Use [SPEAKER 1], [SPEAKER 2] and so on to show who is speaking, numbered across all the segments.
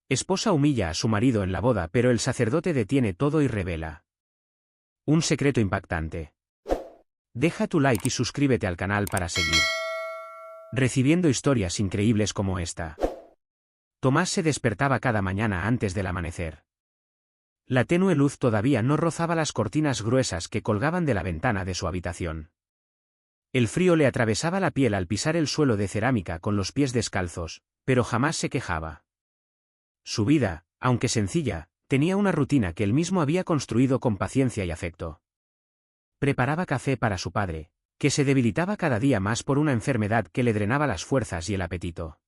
[SPEAKER 1] Esposa humilla a su marido en la boda, pero el sacerdote detiene todo y revela un secreto impactante. Deja tu like y suscríbete al canal para seguir recibiendo historias increíbles como esta. Tomás se despertaba cada mañana antes del amanecer. La tenue luz todavía no rozaba las cortinas gruesas que colgaban de la ventana de su habitación. El frío le atravesaba la piel al pisar el suelo de cerámica con los pies descalzos, pero jamás se quejaba. Su vida, aunque sencilla, tenía una rutina que él mismo había construido con paciencia y afecto. Preparaba café para su padre, que se debilitaba cada día más por una enfermedad que le drenaba las fuerzas y el apetito.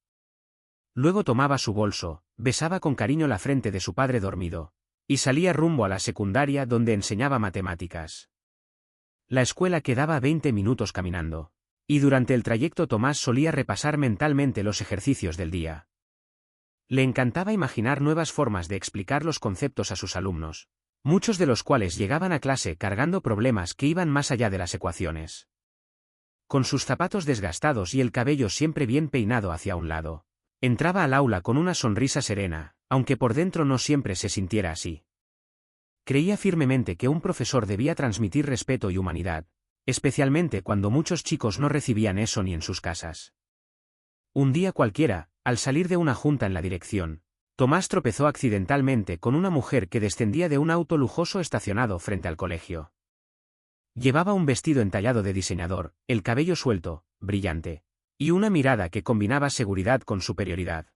[SPEAKER 1] Luego tomaba su bolso, besaba con cariño la frente de su padre dormido, y salía rumbo a la secundaria donde enseñaba matemáticas. La escuela quedaba a 20 minutos caminando, y durante el trayecto Tomás solía repasar mentalmente los ejercicios del día. Le encantaba imaginar nuevas formas de explicar los conceptos a sus alumnos, muchos de los cuales llegaban a clase cargando problemas que iban más allá de las ecuaciones. Con sus zapatos desgastados y el cabello siempre bien peinado hacia un lado, entraba al aula con una sonrisa serena, aunque por dentro no siempre se sintiera así. Creía firmemente que un profesor debía transmitir respeto y humanidad, especialmente cuando muchos chicos no recibían eso ni en sus casas. Un día cualquiera, al salir de una junta en la dirección, Tomás tropezó accidentalmente con una mujer que descendía de un auto lujoso estacionado frente al colegio. Llevaba un vestido entallado de diseñador, el cabello suelto, brillante, y una mirada que combinaba seguridad con superioridad.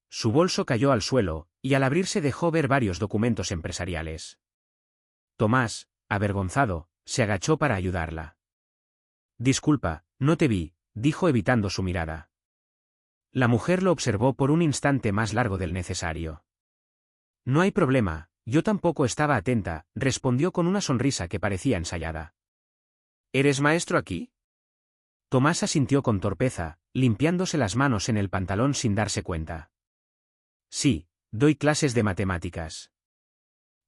[SPEAKER 1] Su bolso cayó al suelo, y al abrirse dejó ver varios documentos empresariales. Tomás, avergonzado, se agachó para ayudarla. «Disculpa, no te vi», dijo evitando su mirada. La mujer lo observó por un instante más largo del necesario. «No hay problema, yo tampoco estaba atenta», respondió con una sonrisa que parecía ensayada. «¿Eres maestro aquí?» Tomás asintió con torpeza, limpiándose las manos en el pantalón sin darse cuenta. «Sí, doy clases de matemáticas».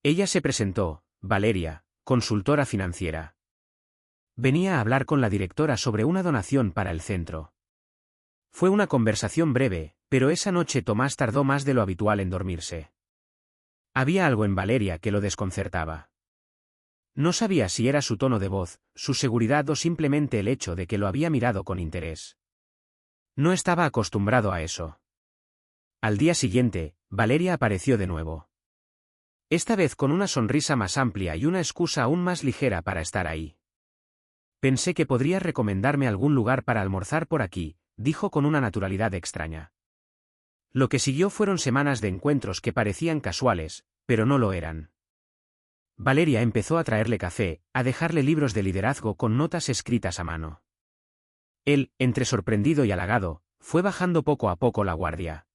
[SPEAKER 1] Ella se presentó, Valeria, consultora financiera. Venía a hablar con la directora sobre una donación para el centro. Fue una conversación breve, pero esa noche Tomás tardó más de lo habitual en dormirse. Había algo en Valeria que lo desconcertaba. No sabía si era su tono de voz, su seguridad o simplemente el hecho de que lo había mirado con interés. No estaba acostumbrado a eso. Al día siguiente, Valeria apareció de nuevo. Esta vez con una sonrisa más amplia y una excusa aún más ligera para estar ahí. «Pensé que podrías recomendarme algún lugar para almorzar por aquí», dijo con una naturalidad extraña. Lo que siguió fueron semanas de encuentros que parecían casuales, pero no lo eran. Valeria empezó a traerle café, a dejarle libros de liderazgo con notas escritas a mano. Él, entre sorprendido y halagado, fue bajando poco a poco la guardia.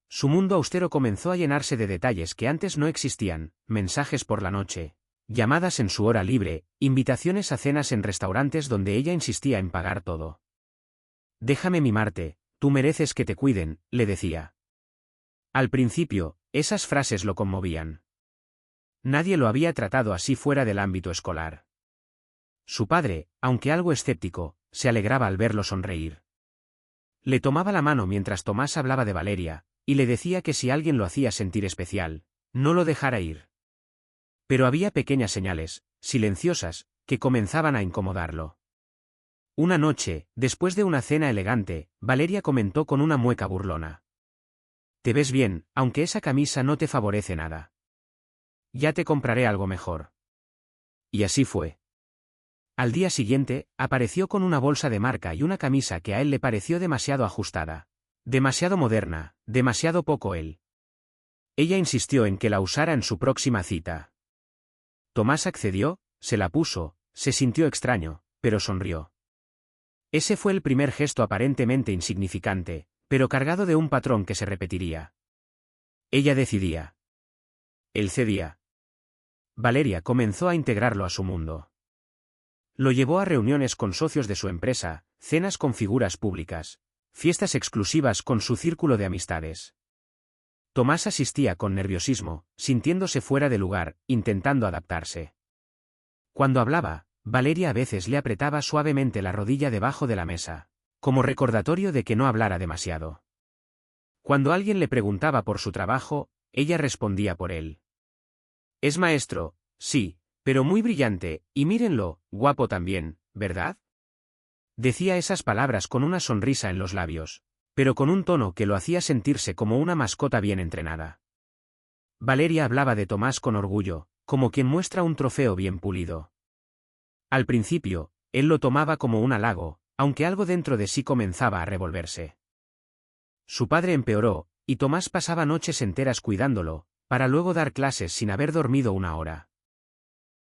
[SPEAKER 1] Su mundo austero comenzó a llenarse de detalles que antes no existían, mensajes por la noche, llamadas en su hora libre, invitaciones a cenas en restaurantes donde ella insistía en pagar todo. «Déjame mimarte, tú mereces que te cuiden», le decía. Al principio, esas frases lo conmovían. Nadie lo había tratado así fuera del ámbito escolar. Su padre, aunque algo escéptico, se alegraba al verlo sonreír. Le tomaba la mano mientras Tomás hablaba de Valeria, y le decía que si alguien lo hacía sentir especial, no lo dejara ir. Pero había pequeñas señales, silenciosas, que comenzaban a incomodarlo. Una noche, después de una cena elegante, Valeria comentó con una mueca burlona: «Te ves bien, aunque esa camisa no te favorece nada. Ya te compraré algo mejor». Y así fue. Al día siguiente, apareció con una bolsa de marca y una camisa que a él le pareció demasiado ajustada. Demasiado moderna, demasiado poco él. Ella insistió en que la usara en su próxima cita. Tomás accedió, se la puso, se sintió extraño, pero sonrió. Ese fue el primer gesto aparentemente insignificante, pero cargado de un patrón que se repetiría. Ella decidía. Él cedía. Valeria comenzó a integrarlo a su mundo. Lo llevó a reuniones con socios de su empresa, cenas con figuras públicas, fiestas exclusivas con su círculo de amistades. Tomás asistía con nerviosismo, sintiéndose fuera de lugar, intentando adaptarse. Cuando hablaba, Valeria a veces le apretaba suavemente la rodilla debajo de la mesa, como recordatorio de que no hablara demasiado. Cuando alguien le preguntaba por su trabajo, ella respondía por él. Es maestro, sí, pero muy brillante, y mírenlo, guapo también, ¿verdad? Decía esas palabras con una sonrisa en los labios, pero con un tono que lo hacía sentirse como una mascota bien entrenada. Valeria hablaba de Tomás con orgullo, como quien muestra un trofeo bien pulido. Al principio, él lo tomaba como un halago, aunque algo dentro de sí comenzaba a revolverse. Su padre empeoró, y Tomás pasaba noches enteras cuidándolo, para luego dar clases sin haber dormido una hora.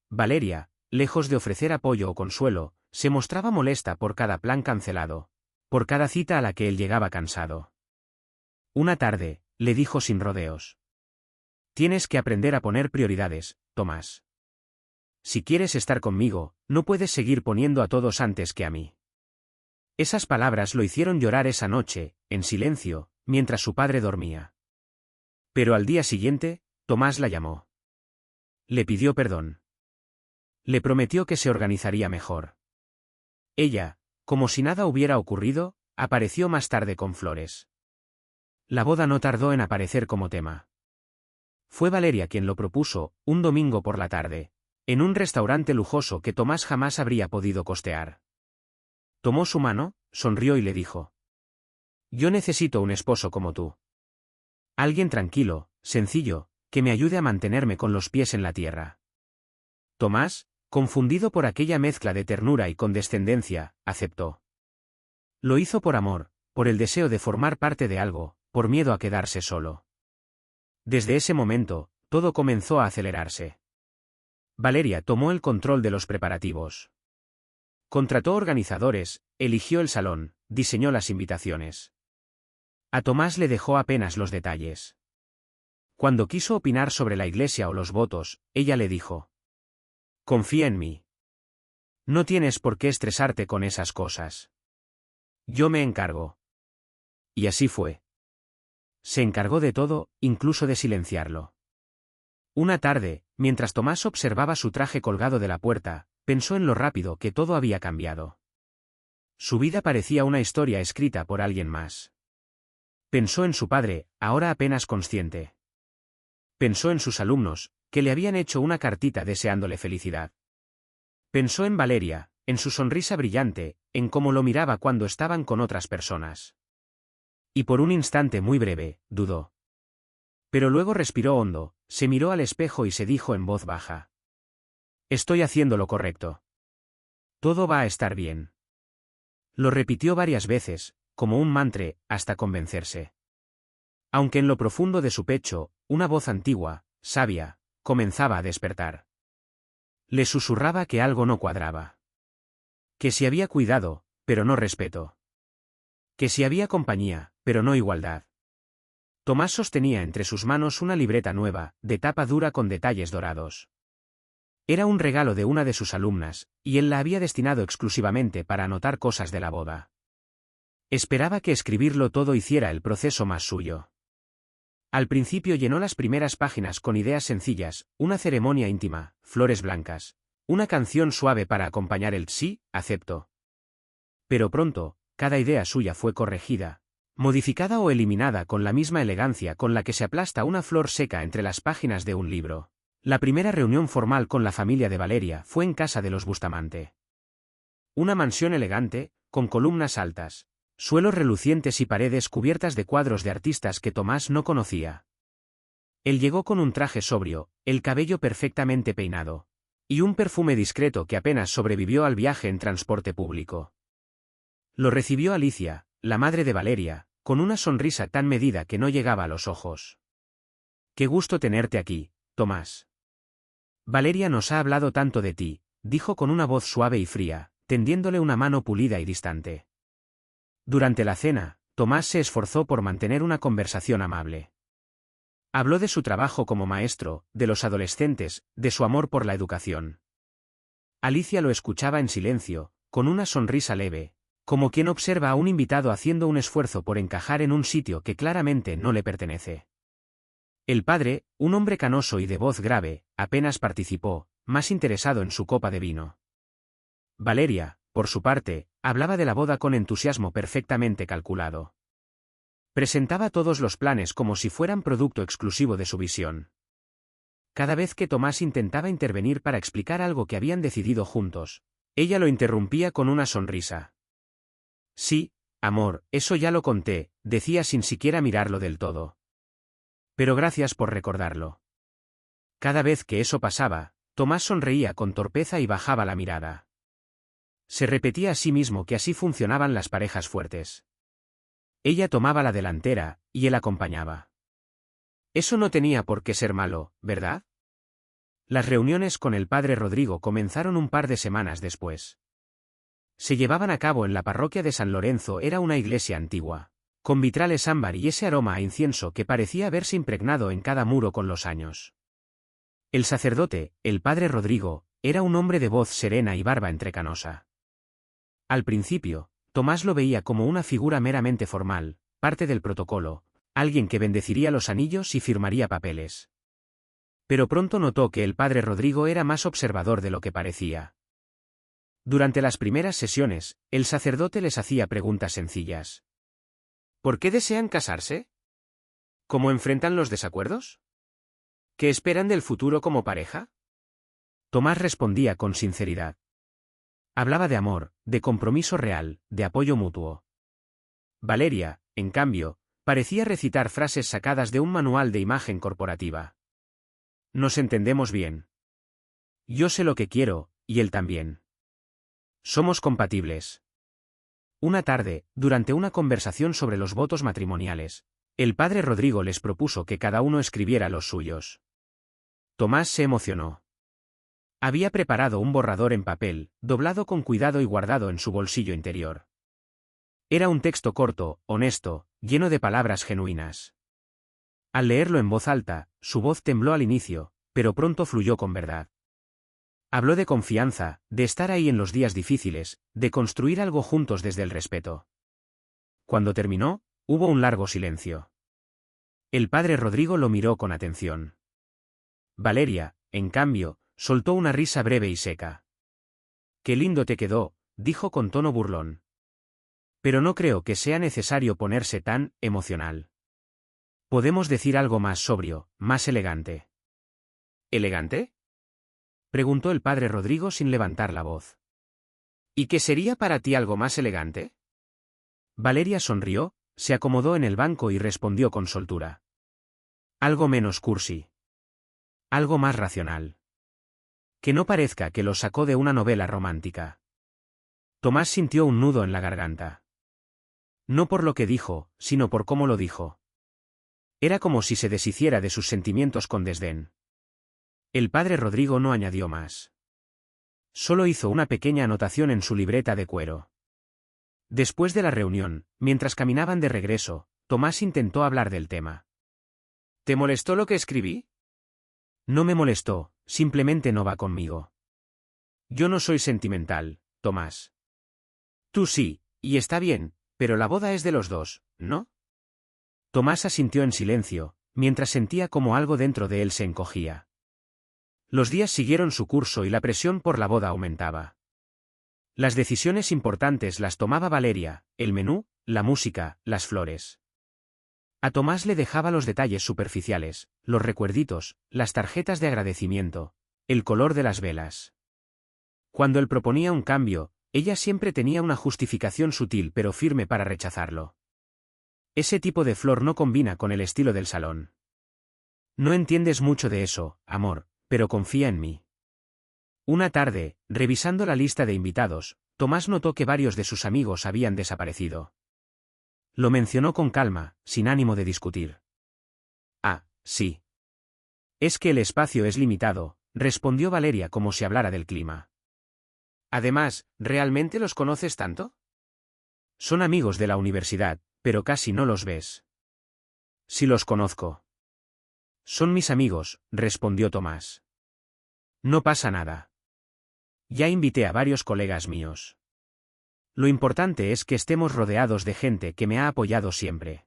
[SPEAKER 1] Valeria, lejos de ofrecer apoyo o consuelo, se mostraba molesta por cada plan cancelado, por cada cita a la que él llegaba cansado. Una tarde, le dijo sin rodeos. Tienes que aprender a poner prioridades, Tomás. Si quieres estar conmigo, no puedes seguir poniendo a todos antes que a mí. Esas palabras lo hicieron llorar esa noche, en silencio, mientras su padre dormía. Pero al día siguiente, Tomás la llamó. Le pidió perdón. Le prometió que se organizaría mejor. Ella, como si nada hubiera ocurrido, apareció más tarde con flores. La boda no tardó en aparecer como tema. Fue Valeria quien lo propuso, un domingo por la tarde, en un restaurante lujoso que Tomás jamás habría podido costear. Tomó su mano, sonrió y le dijo: Yo necesito un esposo como tú. Alguien tranquilo, sencillo, que me ayude a mantenerme con los pies en la tierra. Tomás, confundido por aquella mezcla de ternura y condescendencia, aceptó. Lo hizo por amor, por el deseo de formar parte de algo, por miedo a quedarse solo. Desde ese momento, todo comenzó a acelerarse. Valeria tomó el control de los preparativos. Contrató organizadores, eligió el salón, diseñó las invitaciones. A Tomás le dejó apenas los detalles. Cuando quiso opinar sobre la iglesia o los votos, ella le dijo: Confía en mí. No tienes por qué estresarte con esas cosas. Yo me encargo. Y así fue. Se encargó de todo, incluso de silenciarlo. Una tarde, mientras Tomás observaba su traje colgado de la puerta, pensó en lo rápido que todo había cambiado. Su vida parecía una historia escrita por alguien más. Pensó en su padre, ahora apenas consciente. Pensó en sus alumnos, que le habían hecho una cartita deseándole felicidad. Pensó en Valeria, en su sonrisa brillante, en cómo lo miraba cuando estaban con otras personas. Y por un instante muy breve, dudó. Pero luego respiró hondo, se miró al espejo y se dijo en voz baja: Estoy haciendo lo correcto. Todo va a estar bien. Lo repitió varias veces, como un mantra, hasta convencerse. Aunque en lo profundo de su pecho, una voz antigua, sabia, comenzaba a despertar. Le susurraba que algo no cuadraba. Que si había cuidado, pero no respeto. Que si había compañía, pero no igualdad. Tomás sostenía entre sus manos una libreta nueva, de tapa dura con detalles dorados. Era un regalo de una de sus alumnas, y él la había destinado exclusivamente para anotar cosas de la boda. Esperaba que escribirlo todo hiciera el proceso más suyo. Al principio llenó las primeras páginas con ideas sencillas, una ceremonia íntima, flores blancas, una canción suave para acompañar el sí, acepto. Pero pronto, cada idea suya fue corregida, modificada o eliminada con la misma elegancia con la que se aplasta una flor seca entre las páginas de un libro. La primera reunión formal con la familia de Valeria fue en casa de los Bustamante. Una mansión elegante, con columnas altas, suelos relucientes y paredes cubiertas de cuadros de artistas que Tomás no conocía. Él llegó con un traje sobrio, el cabello perfectamente peinado, y un perfume discreto que apenas sobrevivió al viaje en transporte público. Lo recibió Alicia, la madre de Valeria, con una sonrisa tan medida que no llegaba a los ojos. «Qué gusto tenerte aquí, Tomás. Valeria nos ha hablado tanto de ti», dijo con una voz suave y fría, tendiéndole una mano pulida y distante. Durante la cena, Tomás se esforzó por mantener una conversación amable. Habló de su trabajo como maestro, de los adolescentes, de su amor por la educación. Alicia lo escuchaba en silencio, con una sonrisa leve, como quien observa a un invitado haciendo un esfuerzo por encajar en un sitio que claramente no le pertenece. El padre, un hombre canoso y de voz grave, apenas participó, más interesado en su copa de vino. Valeria, por su parte, hablaba de la boda con entusiasmo perfectamente calculado. Presentaba todos los planes como si fueran producto exclusivo de su visión. Cada vez que Tomás intentaba intervenir para explicar algo que habían decidido juntos, ella lo interrumpía con una sonrisa. Sí, amor, eso ya lo conté, decía sin siquiera mirarlo del todo. Pero gracias por recordarlo. Cada vez que eso pasaba, Tomás sonreía con torpeza y bajaba la mirada. Se repetía a sí mismo que así funcionaban las parejas fuertes. Ella tomaba la delantera, y él acompañaba. Eso no tenía por qué ser malo, ¿verdad? Las reuniones con el padre Rodrigo comenzaron un par de semanas después. Se llevaban a cabo en la parroquia de San Lorenzo, era una iglesia antigua, con vitrales ámbar y ese aroma a incienso que parecía haberse impregnado en cada muro con los años. El sacerdote, el padre Rodrigo, era un hombre de voz serena y barba entrecanosa. Al principio, Tomás lo veía como una figura meramente formal, parte del protocolo, alguien que bendeciría los anillos y firmaría papeles. Pero pronto notó que el padre Rodrigo era más observador de lo que parecía. Durante las primeras sesiones, el sacerdote les hacía preguntas sencillas. ¿Por qué desean casarse? ¿Cómo enfrentan los desacuerdos? ¿Qué esperan del futuro como pareja? Tomás respondía con sinceridad. Hablaba de amor, de compromiso real, de apoyo mutuo. Valeria, en cambio, parecía recitar frases sacadas de un manual de imagen corporativa. Nos entendemos bien. Yo sé lo que quiero, y él también. Somos compatibles. Una tarde, durante una conversación sobre los votos matrimoniales, el padre Rodrigo les propuso que cada uno escribiera los suyos. Tomás se emocionó. Había preparado un borrador en papel, doblado con cuidado y guardado en su bolsillo interior. Era un texto corto, honesto, lleno de palabras genuinas. Al leerlo en voz alta, su voz tembló al inicio, pero pronto fluyó con verdad. Habló de confianza, de estar ahí en los días difíciles, de construir algo juntos desde el respeto. Cuando terminó, hubo un largo silencio. El padre Rodrigo lo miró con atención. Valeria, en cambio, soltó una risa breve y seca. «Qué lindo te quedó», dijo con tono burlón. «Pero no creo que sea necesario ponerse tan emocional. Podemos decir algo más sobrio, más elegante». «¿Elegante?», preguntó el padre Rodrigo sin levantar la voz. «¿Y qué sería para ti algo más elegante?». Valeria sonrió, se acomodó en el banco y respondió con soltura. «Algo menos cursi. Algo más racional. Que no parezca que lo sacó de una novela romántica». Tomás sintió un nudo en la garganta. No por lo que dijo, sino por cómo lo dijo. Era como si se deshiciera de sus sentimientos con desdén. El padre Rodrigo no añadió más. Solo hizo una pequeña anotación en su libreta de cuero. Después de la reunión, mientras caminaban de regreso, Tomás intentó hablar del tema. «¿Te molestó lo que escribí?». «No me molestó, simplemente no va conmigo». «Yo no soy sentimental, Tomás». «Tú sí, y está bien, pero la boda es de los dos, ¿no?». Tomás asintió en silencio, mientras sentía como algo dentro de él se encogía. Los días siguieron su curso y la presión por la boda aumentaba. Las decisiones importantes las tomaba Valeria, el menú, la música, las flores. A Tomás le dejaba los detalles superficiales, los recuerditos, las tarjetas de agradecimiento, el color de las velas. Cuando él proponía un cambio, ella siempre tenía una justificación sutil pero firme para rechazarlo. Ese tipo de flor no combina con el estilo del salón. «No entiendes mucho de eso, amor, pero confía en mí». Una tarde, revisando la lista de invitados, Tomás notó que varios de sus amigos habían desaparecido. Lo mencionó con calma, sin ánimo de discutir. «Ah, sí. Es que el espacio es limitado», respondió Valeria como si hablara del clima. «Además, ¿realmente los conoces tanto?». «Son amigos de la universidad, pero casi no los ves». «Sí los conozco». «Son mis amigos», respondió Tomás. «No pasa nada. Ya invité a varios colegas míos. Lo importante es que estemos rodeados de gente que me ha apoyado siempre».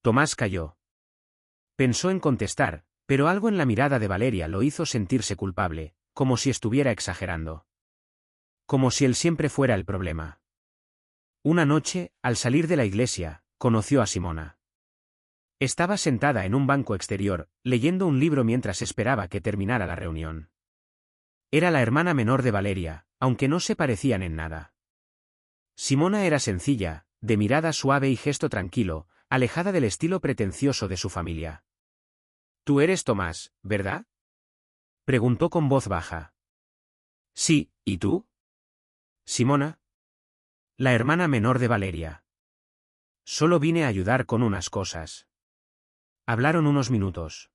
[SPEAKER 1] Tomás calló. Pensó en contestar, pero algo en la mirada de Valeria lo hizo sentirse culpable, como si estuviera exagerando. Como si él siempre fuera el problema. Una noche, al salir de la iglesia, conoció a Simona. Estaba sentada en un banco exterior, leyendo un libro mientras esperaba que terminara la reunión. Era la hermana menor de Valeria, aunque no se parecían en nada. Simona era sencilla, de mirada suave y gesto tranquilo, alejada del estilo pretencioso de su familia. «Tú eres Tomás, ¿verdad?», preguntó con voz baja. «Sí, ¿y tú?». «Simona, la hermana menor de Valeria. Solo vine a ayudar con unas cosas». Hablaron unos minutos.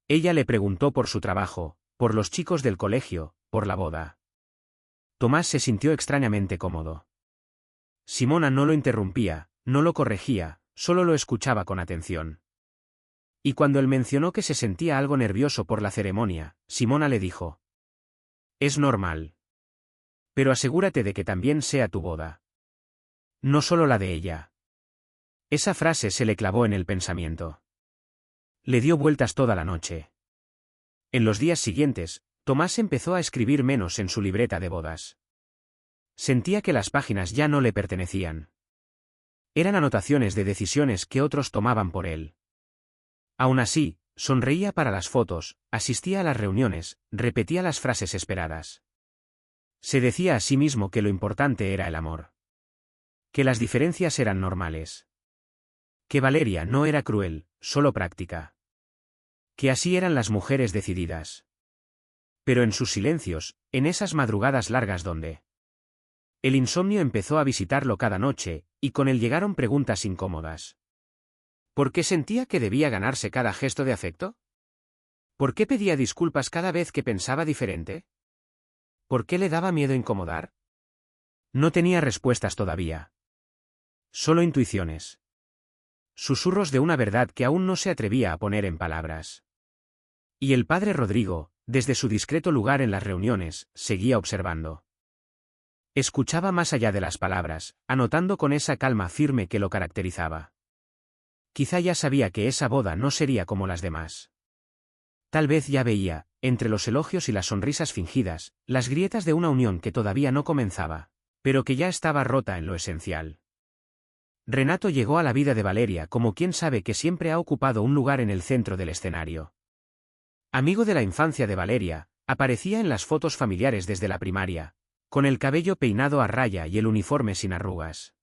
[SPEAKER 1] Ella le preguntó por su trabajo, por los chicos del colegio, por la boda. Tomás se sintió extrañamente cómodo. Simona no lo interrumpía, no lo corregía, solo lo escuchaba con atención. Y cuando él mencionó que se sentía algo nervioso por la ceremonia, Simona le dijo: «Es normal. Pero asegúrate de que también sea tu boda. No solo la de ella». Esa frase se le clavó en el pensamiento. Le dio vueltas toda la noche. En los días siguientes, Tomás empezó a escribir menos en su libreta de bodas. Sentía que las páginas ya no le pertenecían. Eran anotaciones de decisiones que otros tomaban por él. Aún así, sonreía para las fotos, asistía a las reuniones, repetía las frases esperadas. Se decía a sí mismo que lo importante era el amor. Que las diferencias eran normales. Que Valeria no era cruel, solo práctica. Que así eran las mujeres decididas. Pero en sus silencios, en esas madrugadas largas donde el insomnio empezó a visitarlo cada noche, y con él llegaron preguntas incómodas. ¿Por qué sentía que debía ganarse cada gesto de afecto? ¿Por qué pedía disculpas cada vez que pensaba diferente? ¿Por qué le daba miedo incomodar? No tenía respuestas todavía. Solo intuiciones. Susurros de una verdad que aún no se atrevía a poner en palabras. Y el padre Rodrigo, desde su discreto lugar en las reuniones, seguía observando. Escuchaba más allá de las palabras, anotando con esa calma firme que lo caracterizaba. Quizá ya sabía que esa boda no sería como las demás. Tal vez ya veía, entre los elogios y las sonrisas fingidas, las grietas de una unión que todavía no comenzaba, pero que ya estaba rota en lo esencial. Renato llegó a la vida de Valeria como quien sabe que siempre ha ocupado un lugar en el centro del escenario. Amigo de la infancia de Valeria, aparecía en las fotos familiares desde la primaria, con el cabello peinado a raya y el uniforme sin arrugas.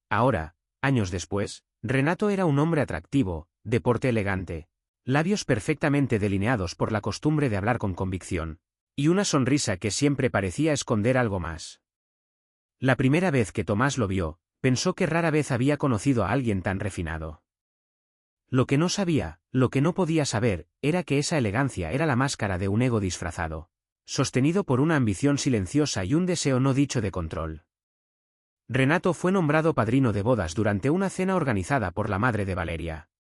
[SPEAKER 1] Ahora, años después, Renato era un hombre atractivo, de porte elegante, labios perfectamente delineados por la costumbre de hablar con convicción, y una sonrisa que siempre parecía esconder algo más. La primera vez que Tomás lo vio, pensó que rara vez había conocido a alguien tan refinado. Lo que no sabía, lo que no podía saber, era que esa elegancia era la máscara de un ego disfrazado, sostenido por una ambición silenciosa y un deseo no dicho de control. Renato fue nombrado padrino de bodas durante una cena organizada por la madre de Valeria.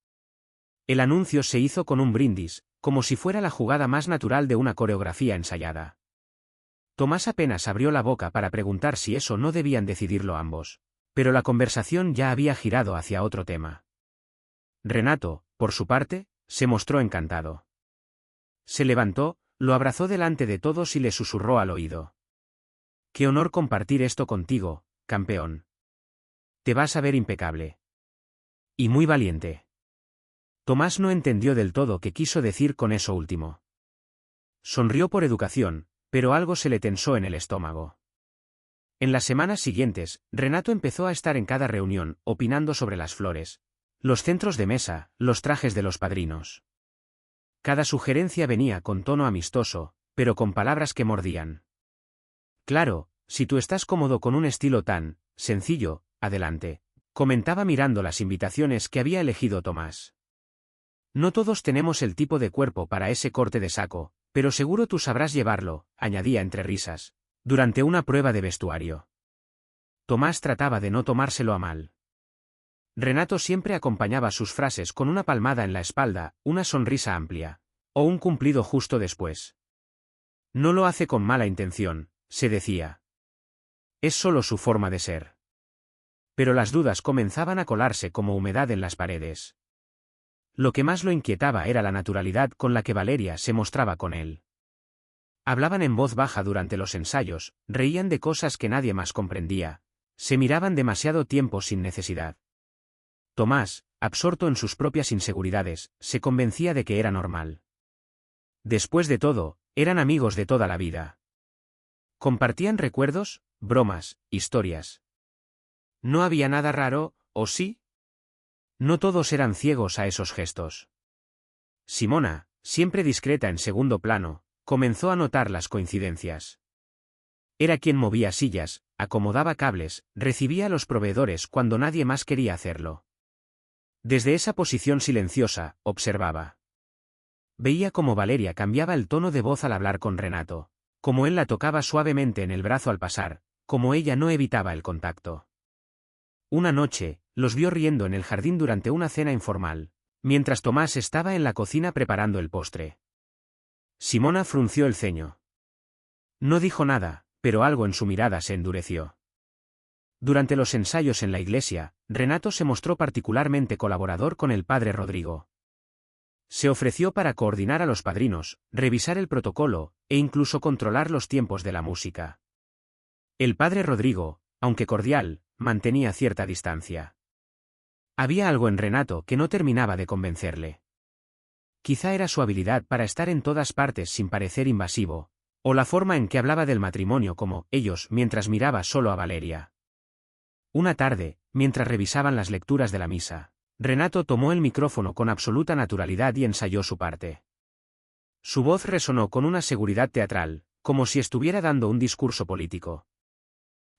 [SPEAKER 1] El anuncio se hizo con un brindis, como si fuera la jugada más natural de una coreografía ensayada. Tomás apenas abrió la boca para preguntar si eso no debían decidirlo ambos, pero la conversación ya había girado hacia otro tema. Renato, por su parte, se mostró encantado. Se levantó, lo abrazó delante de todos y le susurró al oído: «Qué honor compartir esto contigo, campeón. Te vas a ver impecable. Y muy valiente». Tomás no entendió del todo qué quiso decir con eso último. Sonrió por educación, pero algo se le tensó en el estómago. En las semanas siguientes, Renato empezó a estar en cada reunión, opinando sobre las flores, los centros de mesa, los trajes de los padrinos. Cada sugerencia venía con tono amistoso, pero con palabras que mordían. «Claro, si tú estás cómodo con un estilo tan sencillo, adelante», comentaba mirando las invitaciones que había elegido Tomás. «No todos tenemos el tipo de cuerpo para ese corte de saco, pero seguro tú sabrás llevarlo», añadía entre risas, durante una prueba de vestuario. Tomás trataba de no tomárselo a mal. Renato siempre acompañaba sus frases con una palmada en la espalda, una sonrisa amplia, o un cumplido justo después. «No lo hace con mala intención», se decía. «Es solo su forma de ser». Pero las dudas comenzaban a colarse como humedad en las paredes. Lo que más lo inquietaba era la naturalidad con la que Valeria se mostraba con él. Hablaban en voz baja durante los ensayos, reían de cosas que nadie más comprendía, se miraban demasiado tiempo sin necesidad. Tomás, absorto en sus propias inseguridades, se convencía de que era normal. Después de todo, eran amigos de toda la vida. Compartían recuerdos, bromas, historias. No había nada raro, ¿o sí? No todos eran ciegos a esos gestos. Simona, siempre discreta en segundo plano, comenzó a notar las coincidencias. Era quien movía sillas, acomodaba cables, recibía a los proveedores cuando nadie más quería hacerlo. Desde esa posición silenciosa, observaba. Veía cómo Valeria cambiaba el tono de voz al hablar con Renato, cómo él la tocaba suavemente en el brazo al pasar, cómo ella no evitaba el contacto. Una noche, los vio riendo en el jardín durante una cena informal, mientras Tomás estaba en la cocina preparando el postre. Simona frunció el ceño. No dijo nada, pero algo en su mirada se endureció. Durante los ensayos en la iglesia, Renato se mostró particularmente colaborador con el padre Rodrigo. Se ofreció para coordinar a los padrinos, revisar el protocolo, e incluso controlar los tiempos de la música. El padre Rodrigo, aunque cordial, mantenía cierta distancia. Había algo en Renato que no terminaba de convencerle. Quizá era su habilidad para estar en todas partes sin parecer invasivo, o la forma en que hablaba del matrimonio como ellos mientras miraba solo a Valeria. Una tarde, mientras revisaban las lecturas de la misa, Renato tomó el micrófono con absoluta naturalidad y ensayó su parte. Su voz resonó con una seguridad teatral, como si estuviera dando un discurso político.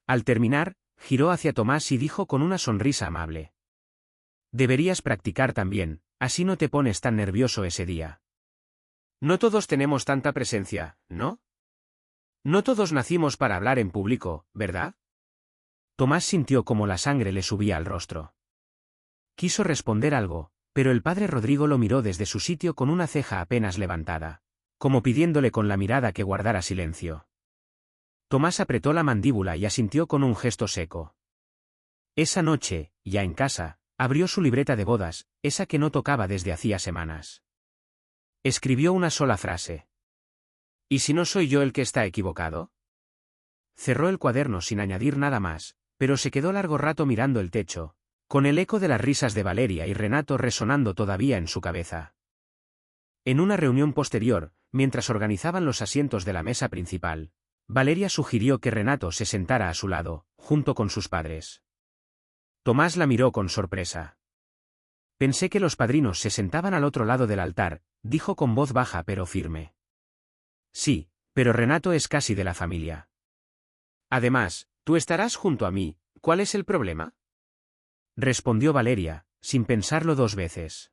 [SPEAKER 1] Al terminar, giró hacia Tomás y dijo con una sonrisa amable: «Deberías practicar también, así no te pones tan nervioso ese día. No todos tenemos tanta presencia, ¿no? No todos nacimos para hablar en público, ¿verdad?» Tomás sintió como la sangre le subía al rostro. Quiso responder algo, pero el padre Rodrigo lo miró desde su sitio con una ceja apenas levantada, como pidiéndole con la mirada que guardara silencio. Tomás apretó la mandíbula y asintió con un gesto seco. Esa noche, ya en casa, abrió su libreta de bodas, esa que no tocaba desde hacía semanas. Escribió una sola frase. ¿Y si no soy yo el que está equivocado? Cerró el cuaderno sin añadir nada más, pero se quedó largo rato mirando el techo, con el eco de las risas de Valeria y Renato resonando todavía en su cabeza. En una reunión posterior, mientras organizaban los asientos de la mesa principal, Valeria sugirió que Renato se sentara a su lado, junto con sus padres. Tomás la miró con sorpresa. «Pensé que los padrinos se sentaban al otro lado del altar», dijo con voz baja pero firme. «Sí, pero Renato es casi de la familia. Además, tú estarás junto a mí, ¿cuál es el problema?», respondió Valeria, sin pensarlo dos veces.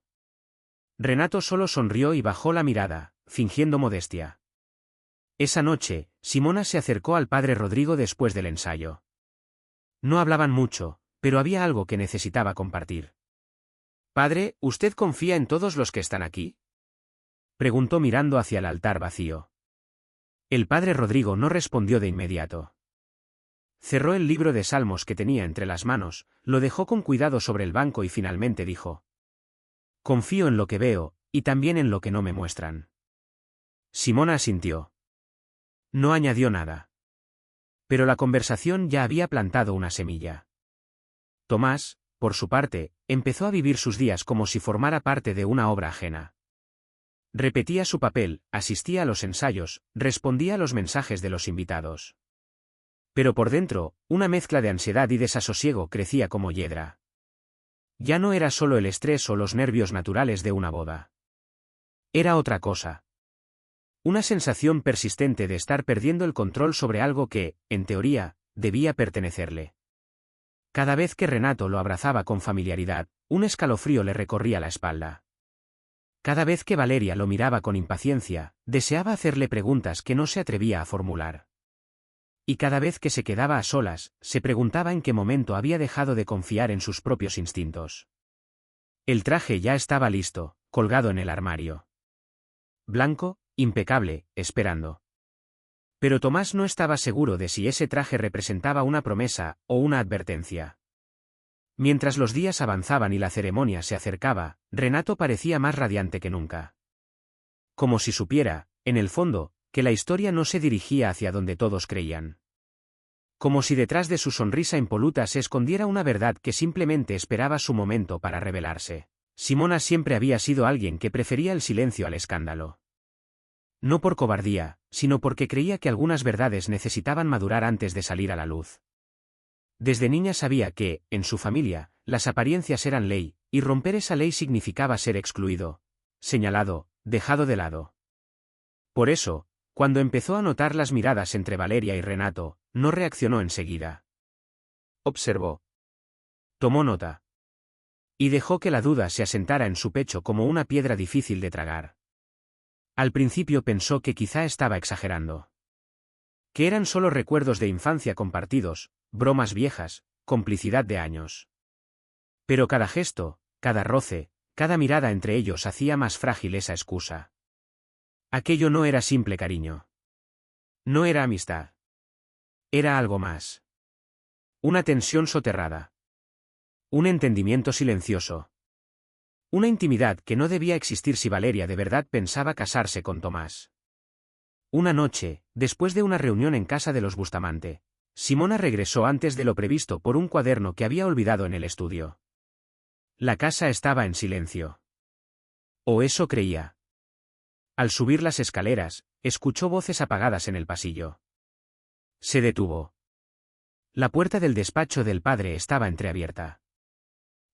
[SPEAKER 1] Renato solo sonrió y bajó la mirada, fingiendo modestia. Esa noche, Simona se acercó al padre Rodrigo después del ensayo. No hablaban mucho, pero había algo que necesitaba compartir. «Padre, ¿usted confía en todos los que están aquí?», preguntó mirando hacia el altar vacío. El padre Rodrigo no respondió de inmediato. Cerró el libro de salmos que tenía entre las manos, lo dejó con cuidado sobre el banco y finalmente dijo: «Confío en lo que veo, y también en lo que no me muestran». Simona asintió. No añadió nada. Pero la conversación ya había plantado una semilla. Tomás, por su parte, empezó a vivir sus días como si formara parte de una obra ajena. Repetía su papel, asistía a los ensayos, respondía a los mensajes de los invitados. Pero por dentro, una mezcla de ansiedad y desasosiego crecía como hiedra. Ya no era solo el estrés o los nervios naturales de una boda. Era otra cosa. Una sensación persistente de estar perdiendo el control sobre algo que, en teoría, debía pertenecerle. Cada vez que Renato lo abrazaba con familiaridad, un escalofrío le recorría la espalda. Cada vez que Valeria lo miraba con impaciencia, deseaba hacerle preguntas que no se atrevía a formular. Y cada vez que se quedaba a solas, se preguntaba en qué momento había dejado de confiar en sus propios instintos. El traje ya estaba listo, colgado en el armario. Blanco, impecable, esperando. Pero Tomás no estaba seguro de si ese traje representaba una promesa o una advertencia. Mientras los días avanzaban y la ceremonia se acercaba, Renato parecía más radiante que nunca. Como si supiera, en el fondo, que la historia no se dirigía hacia donde todos creían. Como si detrás de su sonrisa impoluta se escondiera una verdad que simplemente esperaba su momento para revelarse. Simona siempre había sido alguien que prefería el silencio al escándalo. No por cobardía, sino porque creía que algunas verdades necesitaban madurar antes de salir a la luz. Desde niña sabía que, en su familia, las apariencias eran ley, y romper esa ley significaba ser excluido, señalado, dejado de lado. Por eso, cuando empezó a notar las miradas entre Valeria y Renato, no reaccionó enseguida. Observó. Tomó nota. Y dejó que la duda se asentara en su pecho como una piedra difícil de tragar. Al principio pensó que quizá estaba exagerando. Que eran solo recuerdos de infancia compartidos, bromas viejas, complicidad de años. Pero cada gesto, cada roce, cada mirada entre ellos hacía más frágil esa excusa. Aquello no era simple cariño. No era amistad. Era algo más. Una tensión soterrada. Un entendimiento silencioso. Una intimidad que no debía existir si Valeria de verdad pensaba casarse con Tomás. Una noche, después de una reunión en casa de los Bustamante, Simona regresó antes de lo previsto por un cuaderno que había olvidado en el estudio. La casa estaba en silencio. O eso creía. Al subir las escaleras, escuchó voces apagadas en el pasillo. Se detuvo. La puerta del despacho del padre estaba entreabierta.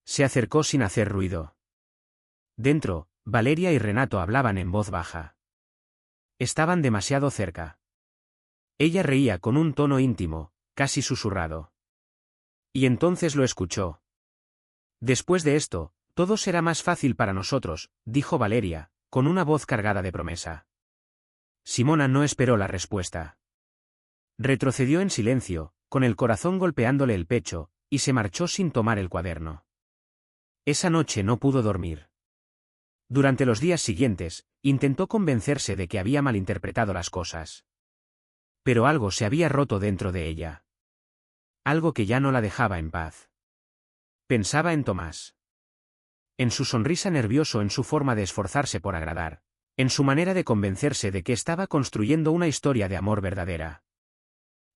[SPEAKER 1] Se acercó sin hacer ruido. Dentro, Valeria y Renato hablaban en voz baja. Estaban demasiado cerca. Ella reía con un tono íntimo, casi susurrado. Y entonces lo escuchó. Después de esto, todo será más fácil para nosotros, dijo Valeria, con una voz cargada de promesa. Simona no esperó la respuesta. Retrocedió en silencio, con el corazón golpeándole el pecho, y se marchó sin tomar el cuaderno. Esa noche no pudo dormir. Durante los días siguientes, intentó convencerse de que había malinterpretado las cosas. Pero algo se había roto dentro de ella. Algo que ya no la dejaba en paz. Pensaba en Tomás. En su sonrisa nervioso, en su forma de esforzarse por agradar, en su manera de convencerse de que estaba construyendo una historia de amor verdadera.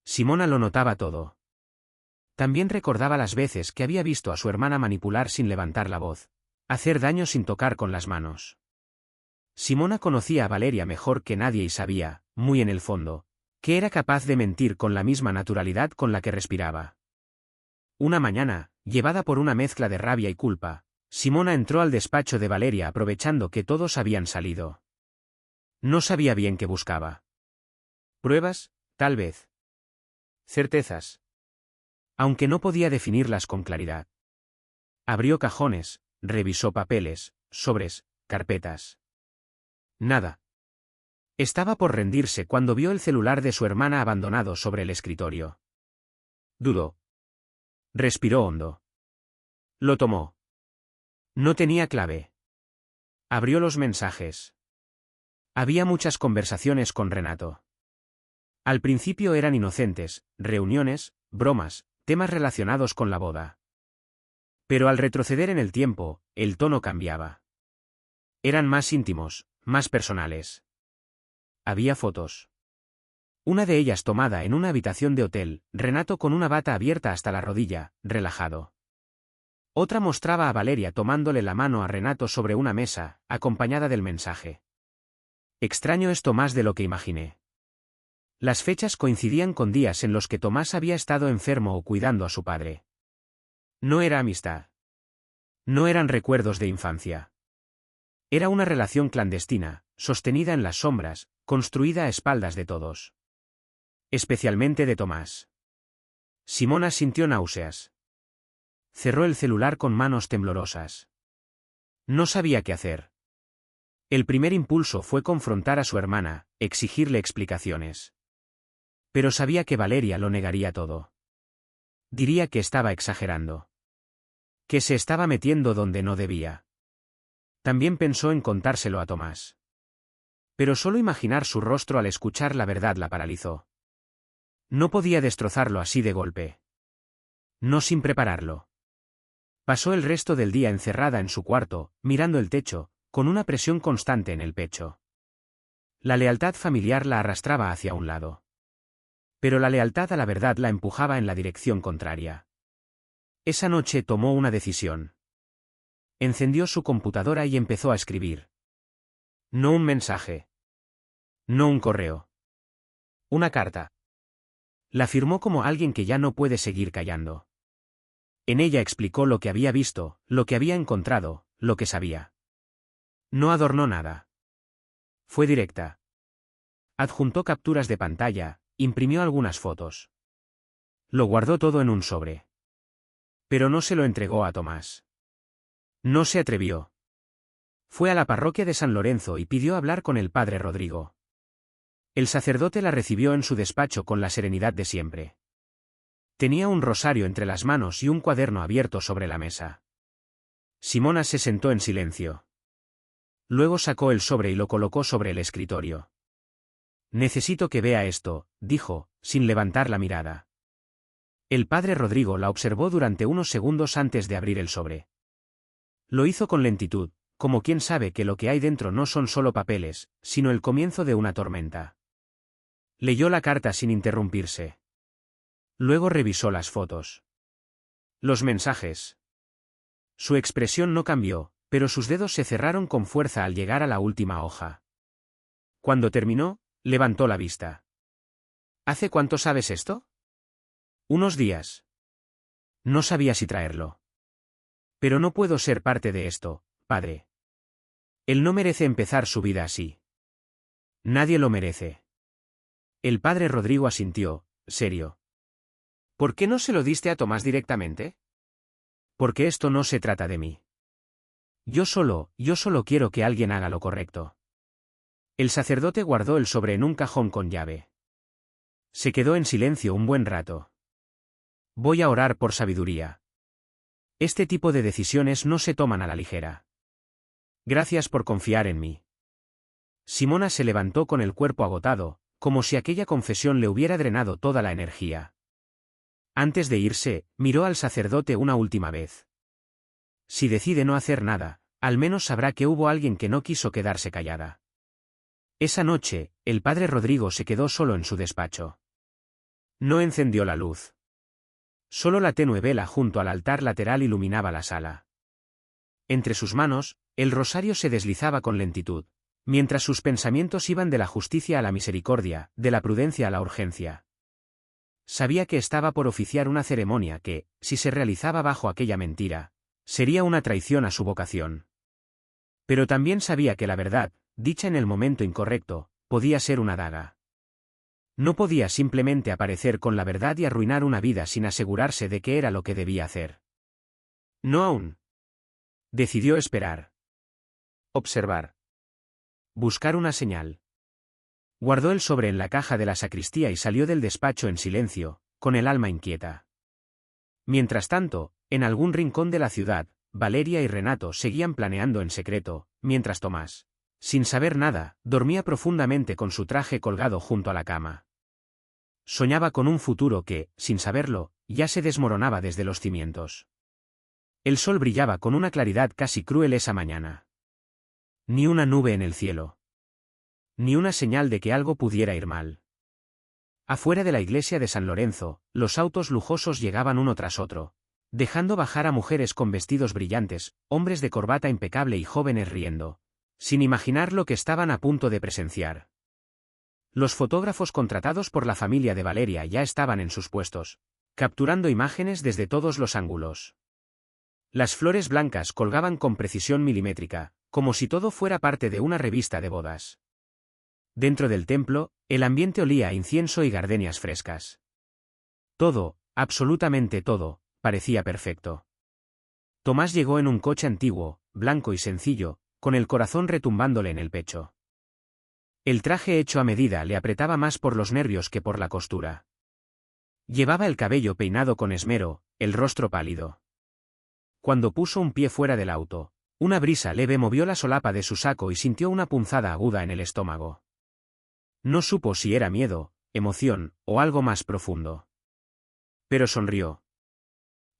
[SPEAKER 1] Simona lo notaba todo. También recordaba las veces que había visto a su hermana manipular sin levantar la voz, hacer daño sin tocar con las manos. Simona conocía a Valeria mejor que nadie y sabía, muy en el fondo, que era capaz de mentir con la misma naturalidad con la que respiraba. Una mañana, llevada por una mezcla de rabia y culpa, Simona entró al despacho de Valeria aprovechando que todos habían salido. No sabía bien qué buscaba. ¿Pruebas? Tal vez. ¿Certezas? Aunque no podía definirlas con claridad. Abrió cajones, revisó papeles, sobres, carpetas. Nada. Estaba por rendirse cuando vio el celular de su hermana abandonado sobre el escritorio. Dudó. Respiró hondo. Lo tomó. No tenía clave. Abrió los mensajes. Había muchas conversaciones con Renato. Al principio eran inocentes, reuniones, bromas, temas relacionados con la boda. Pero al retroceder en el tiempo, el tono cambiaba. Eran más íntimos, más personales. Había fotos. Una de ellas tomada en una habitación de hotel, Renato con una bata abierta hasta la rodilla, relajado. Otra mostraba a Valeria tomándole la mano a Renato sobre una mesa, acompañada del mensaje. Extraño esto más de lo que imaginé. Las fechas coincidían con días en los que Tomás había estado enfermo o cuidando a su padre. No era amistad. No eran recuerdos de infancia. Era una relación clandestina, sostenida en las sombras, construida a espaldas de todos. Especialmente de Tomás. Simona sintió náuseas. Cerró el celular con manos temblorosas. No sabía qué hacer. El primer impulso fue confrontar a su hermana, exigirle explicaciones. Pero sabía que Valeria lo negaría todo. Diría que estaba exagerando. Que se estaba metiendo donde no debía. También pensó en contárselo a Tomás. Pero solo imaginar su rostro al escuchar la verdad la paralizó. No podía destrozarlo así de golpe. No sin prepararlo. Pasó el resto del día encerrada en su cuarto, mirando el techo, con una presión constante en el pecho. La lealtad familiar la arrastraba hacia un lado. Pero la lealtad a la verdad la empujaba en la dirección contraria. Esa noche tomó una decisión. Encendió su computadora y empezó a escribir. No un mensaje. No un correo. Una carta. La firmó como alguien que ya no puede seguir callando. En ella explicó lo que había visto, lo que había encontrado, lo que sabía. No adornó nada. Fue directa. Adjuntó capturas de pantalla, imprimió algunas fotos. Lo guardó todo en un sobre. Pero no se lo entregó a Tomás. No se atrevió. Fue a la parroquia de San Lorenzo y pidió hablar con el padre Rodrigo. El sacerdote la recibió en su despacho con la serenidad de siempre. Tenía un rosario entre las manos y un cuaderno abierto sobre la mesa. Simona se sentó en silencio. Luego sacó el sobre y lo colocó sobre el escritorio. Necesito que vea esto, dijo, sin levantar la mirada. El padre Rodrigo la observó durante unos segundos antes de abrir el sobre. Lo hizo con lentitud, como quien sabe que lo que hay dentro no son solo papeles, sino el comienzo de una tormenta. Leyó la carta sin interrumpirse. Luego revisó las fotos. Los mensajes. Su expresión no cambió, pero sus dedos se cerraron con fuerza al llegar a la última hoja. Cuando terminó, levantó la vista. ¿Hace cuánto sabes esto? Unos días. No sabía si traerlo. Pero no puedo ser parte de esto, padre. Él no merece empezar su vida así. Nadie lo merece. El padre Rodrigo asintió, serio. ¿Por qué no se lo diste a Tomás directamente? Porque esto no se trata de mí. Yo solo quiero que alguien haga lo correcto. El sacerdote guardó el sobre en un cajón con llave. Se quedó en silencio un buen rato. Voy a orar por sabiduría. Este tipo de decisiones no se toman a la ligera. Gracias por confiar en mí. Simona se levantó con el cuerpo agotado, como si aquella confesión le hubiera drenado toda la energía. Antes de irse, miró al sacerdote una última vez. Si decide no hacer nada, al menos sabrá que hubo alguien que no quiso quedarse callada. Esa noche, el padre Rodrigo se quedó solo en su despacho. No encendió la luz. Solo la tenue vela junto al altar lateral iluminaba la sala. Entre sus manos, el rosario se deslizaba con lentitud, mientras sus pensamientos iban de la justicia a la misericordia, de la prudencia a la urgencia. Sabía que estaba por oficiar una ceremonia que, si se realizaba bajo aquella mentira, sería una traición a su vocación. Pero también sabía que la verdad, dicha en el momento incorrecto, podía ser una daga. No podía simplemente aparecer con la verdad y arruinar una vida sin asegurarse de que era lo que debía hacer. No aún. Decidió esperar. Observar. Buscar una señal. Guardó el sobre en la caja de la sacristía y salió del despacho en silencio, con el alma inquieta. Mientras tanto, en algún rincón de la ciudad, Valeria y Renato seguían planeando en secreto, mientras Tomás, sin saber nada, dormía profundamente con su traje colgado junto a la cama. Soñaba con un futuro que, sin saberlo, ya se desmoronaba desde los cimientos. El sol brillaba con una claridad casi cruel esa mañana. Ni una nube en el cielo. Ni una señal de que algo pudiera ir mal. Afuera de la iglesia de San Lorenzo, los autos lujosos llegaban uno tras otro, dejando bajar a mujeres con vestidos brillantes, hombres de corbata impecable y jóvenes riendo, sin imaginar lo que estaban a punto de presenciar. Los fotógrafos contratados por la familia de Valeria ya estaban en sus puestos, capturando imágenes desde todos los ángulos. Las flores blancas colgaban con precisión milimétrica, como si todo fuera parte de una revista de bodas. Dentro del templo, el ambiente olía a incienso y gardenias frescas. Todo, absolutamente todo, parecía perfecto. Tomás llegó en un coche antiguo, blanco y sencillo, con el corazón retumbándole en el pecho. El traje hecho a medida le apretaba más por los nervios que por la costura. Llevaba el cabello peinado con esmero, el rostro pálido. Cuando puso un pie fuera del auto, una brisa leve movió la solapa de su saco y sintió una punzada aguda en el estómago. No supo si era miedo, emoción, o algo más profundo. Pero sonrió.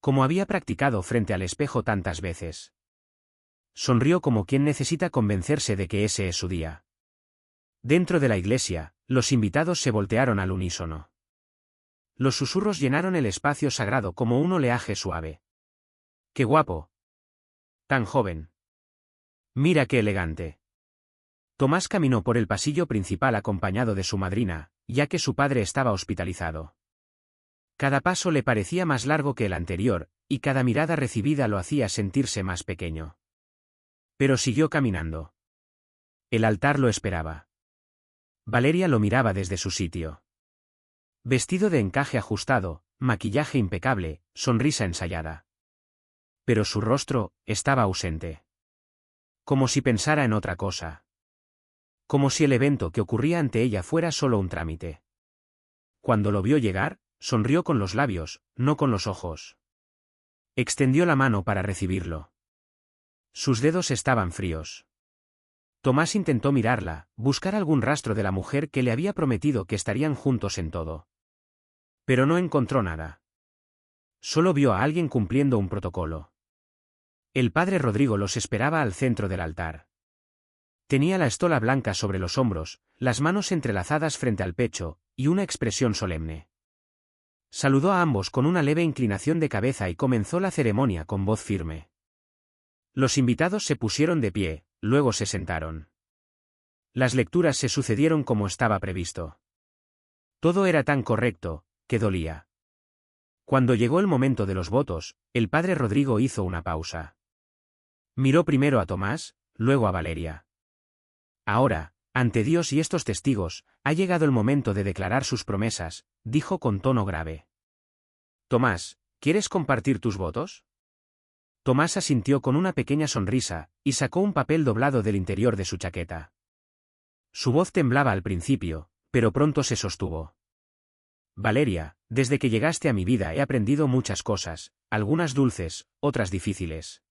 [SPEAKER 1] Como había practicado frente al espejo tantas veces. Sonrió como quien necesita convencerse de que ese es su día. Dentro de la iglesia, los invitados se voltearon al unísono. Los susurros llenaron el espacio sagrado como un oleaje suave. ¡Qué guapo! Tan joven. Mira qué elegante. Tomás caminó por el pasillo principal acompañado de su madrina, ya que su padre estaba hospitalizado. Cada paso le parecía más largo que el anterior, y cada mirada recibida lo hacía sentirse más pequeño. Pero siguió caminando. El altar lo esperaba. Valeria lo miraba desde su sitio. Vestido de encaje ajustado, maquillaje impecable, sonrisa ensayada. Pero su rostro estaba ausente. Como si pensara en otra cosa. Como si el evento que ocurría ante ella fuera solo un trámite. Cuando lo vio llegar, sonrió con los labios, no con los ojos. Extendió la mano para recibirlo. Sus dedos estaban fríos. Tomás intentó mirarla, buscar algún rastro de la mujer que le había prometido que estarían juntos en todo. Pero no encontró nada. Solo vio a alguien cumpliendo un protocolo. El padre Rodrigo los esperaba al centro del altar. Tenía la estola blanca sobre los hombros, las manos entrelazadas frente al pecho, y una expresión solemne. Saludó a ambos con una leve inclinación de cabeza y comenzó la ceremonia con voz firme. Los invitados se pusieron de pie, luego se sentaron. Las lecturas se sucedieron como estaba previsto. Todo era tan correcto, que dolía. Cuando llegó el momento de los votos, el padre Rodrigo hizo una pausa. Miró primero a Tomás, luego a Valeria. Ahora, ante Dios y estos testigos, ha llegado el momento de declarar sus promesas, dijo con tono grave. Tomás, ¿quieres compartir tus votos? Tomás asintió con una pequeña sonrisa, y sacó un papel doblado del interior de su chaqueta. Su voz temblaba al principio, pero pronto se sostuvo. Valeria, desde que llegaste a mi vida he aprendido muchas cosas, algunas dulces, otras difíciles.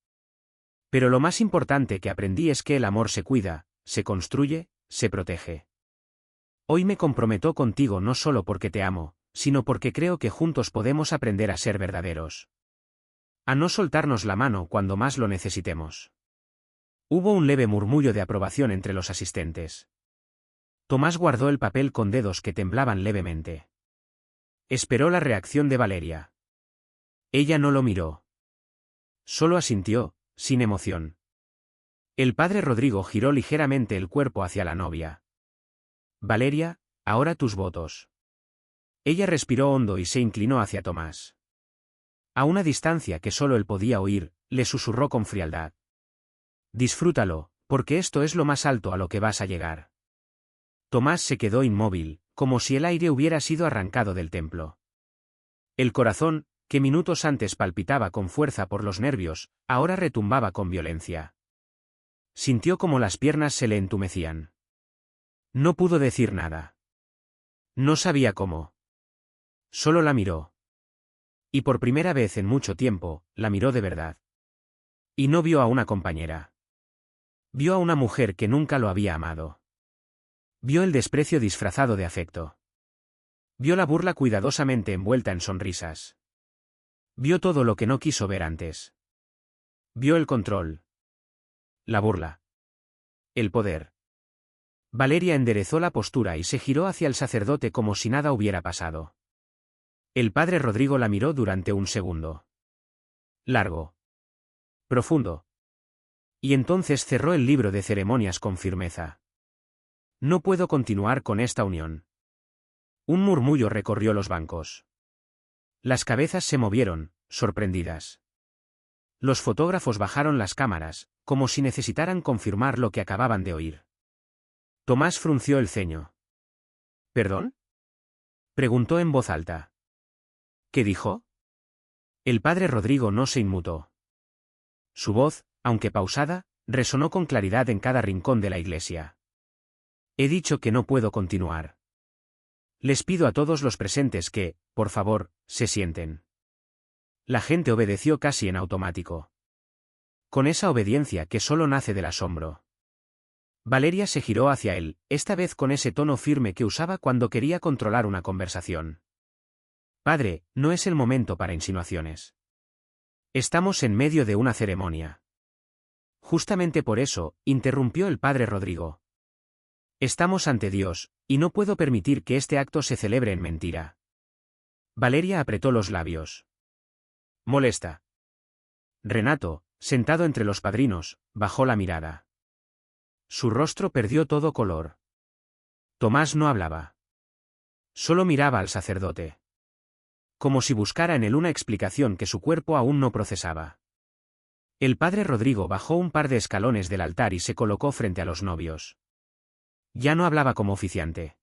[SPEAKER 1] Pero lo más importante que aprendí es que el amor se cuida, se construye, se protege. Hoy me comprometo contigo no solo porque te amo, sino porque creo que juntos podemos aprender a ser verdaderos. A no soltarnos la mano cuando más lo necesitemos. Hubo un leve murmullo de aprobación entre los asistentes. Tomás guardó el papel con dedos que temblaban levemente. Esperó la reacción de Valeria. Ella no lo miró. Solo asintió, sin emoción. El padre Rodrigo giró ligeramente el cuerpo hacia la novia. Valeria, ahora tus votos. Ella respiró hondo y se inclinó hacia Tomás. A una distancia que solo él podía oír, le susurró con frialdad. Disfrútalo, porque esto es lo más alto a lo que vas a llegar. Tomás se quedó inmóvil, como si el aire hubiera sido arrancado del templo. El corazón, que minutos antes palpitaba con fuerza por los nervios, ahora retumbaba con violencia. Sintió como las piernas se le entumecían. No pudo decir nada. No sabía cómo. Solo la miró. Y por primera vez en mucho tiempo, la miró de verdad. Y no vio a una compañera. Vio a una mujer que nunca lo había amado. Vio el desprecio disfrazado de afecto. Vio la burla cuidadosamente envuelta en sonrisas. Vio todo lo que no quiso ver antes. Vio el control. La burla. El poder. Valeria enderezó la postura y se giró hacia el sacerdote como si nada hubiera pasado. El padre Rodrigo la miró durante un segundo. Largo. Profundo. Y entonces cerró el libro de ceremonias con firmeza. No puedo continuar con esta unión. Un murmullo recorrió los bancos. Las cabezas se movieron, sorprendidas. Los fotógrafos bajaron las cámaras, como si necesitaran confirmar lo que acababan de oír. Tomás frunció el ceño. ¿Perdón? Preguntó en voz alta. ¿Qué dijo? El padre Rodrigo no se inmutó. Su voz, aunque pausada, resonó con claridad en cada rincón de la iglesia. He dicho que no puedo continuar. Les pido a todos los presentes que, por favor, se sienten. La gente obedeció casi en automático. Con esa obediencia que solo nace del asombro. Valeria se giró hacia él, esta vez con ese tono firme que usaba cuando quería controlar una conversación. Padre, no es el momento para insinuaciones. Estamos en medio de una ceremonia. Justamente por eso, interrumpió el padre Rodrigo. Estamos ante Dios, y no puedo permitir que este acto se celebre en mentira. Valeria apretó los labios. Molesta. Renato, sentado entre los padrinos, bajó la mirada. Su rostro perdió todo color. Tomás no hablaba. Solo miraba al sacerdote. Como si buscara en él una explicación que su cuerpo aún no procesaba. El padre Rodrigo bajó un par de escalones del altar y se colocó frente a los novios. Ya no hablaba como oficiante.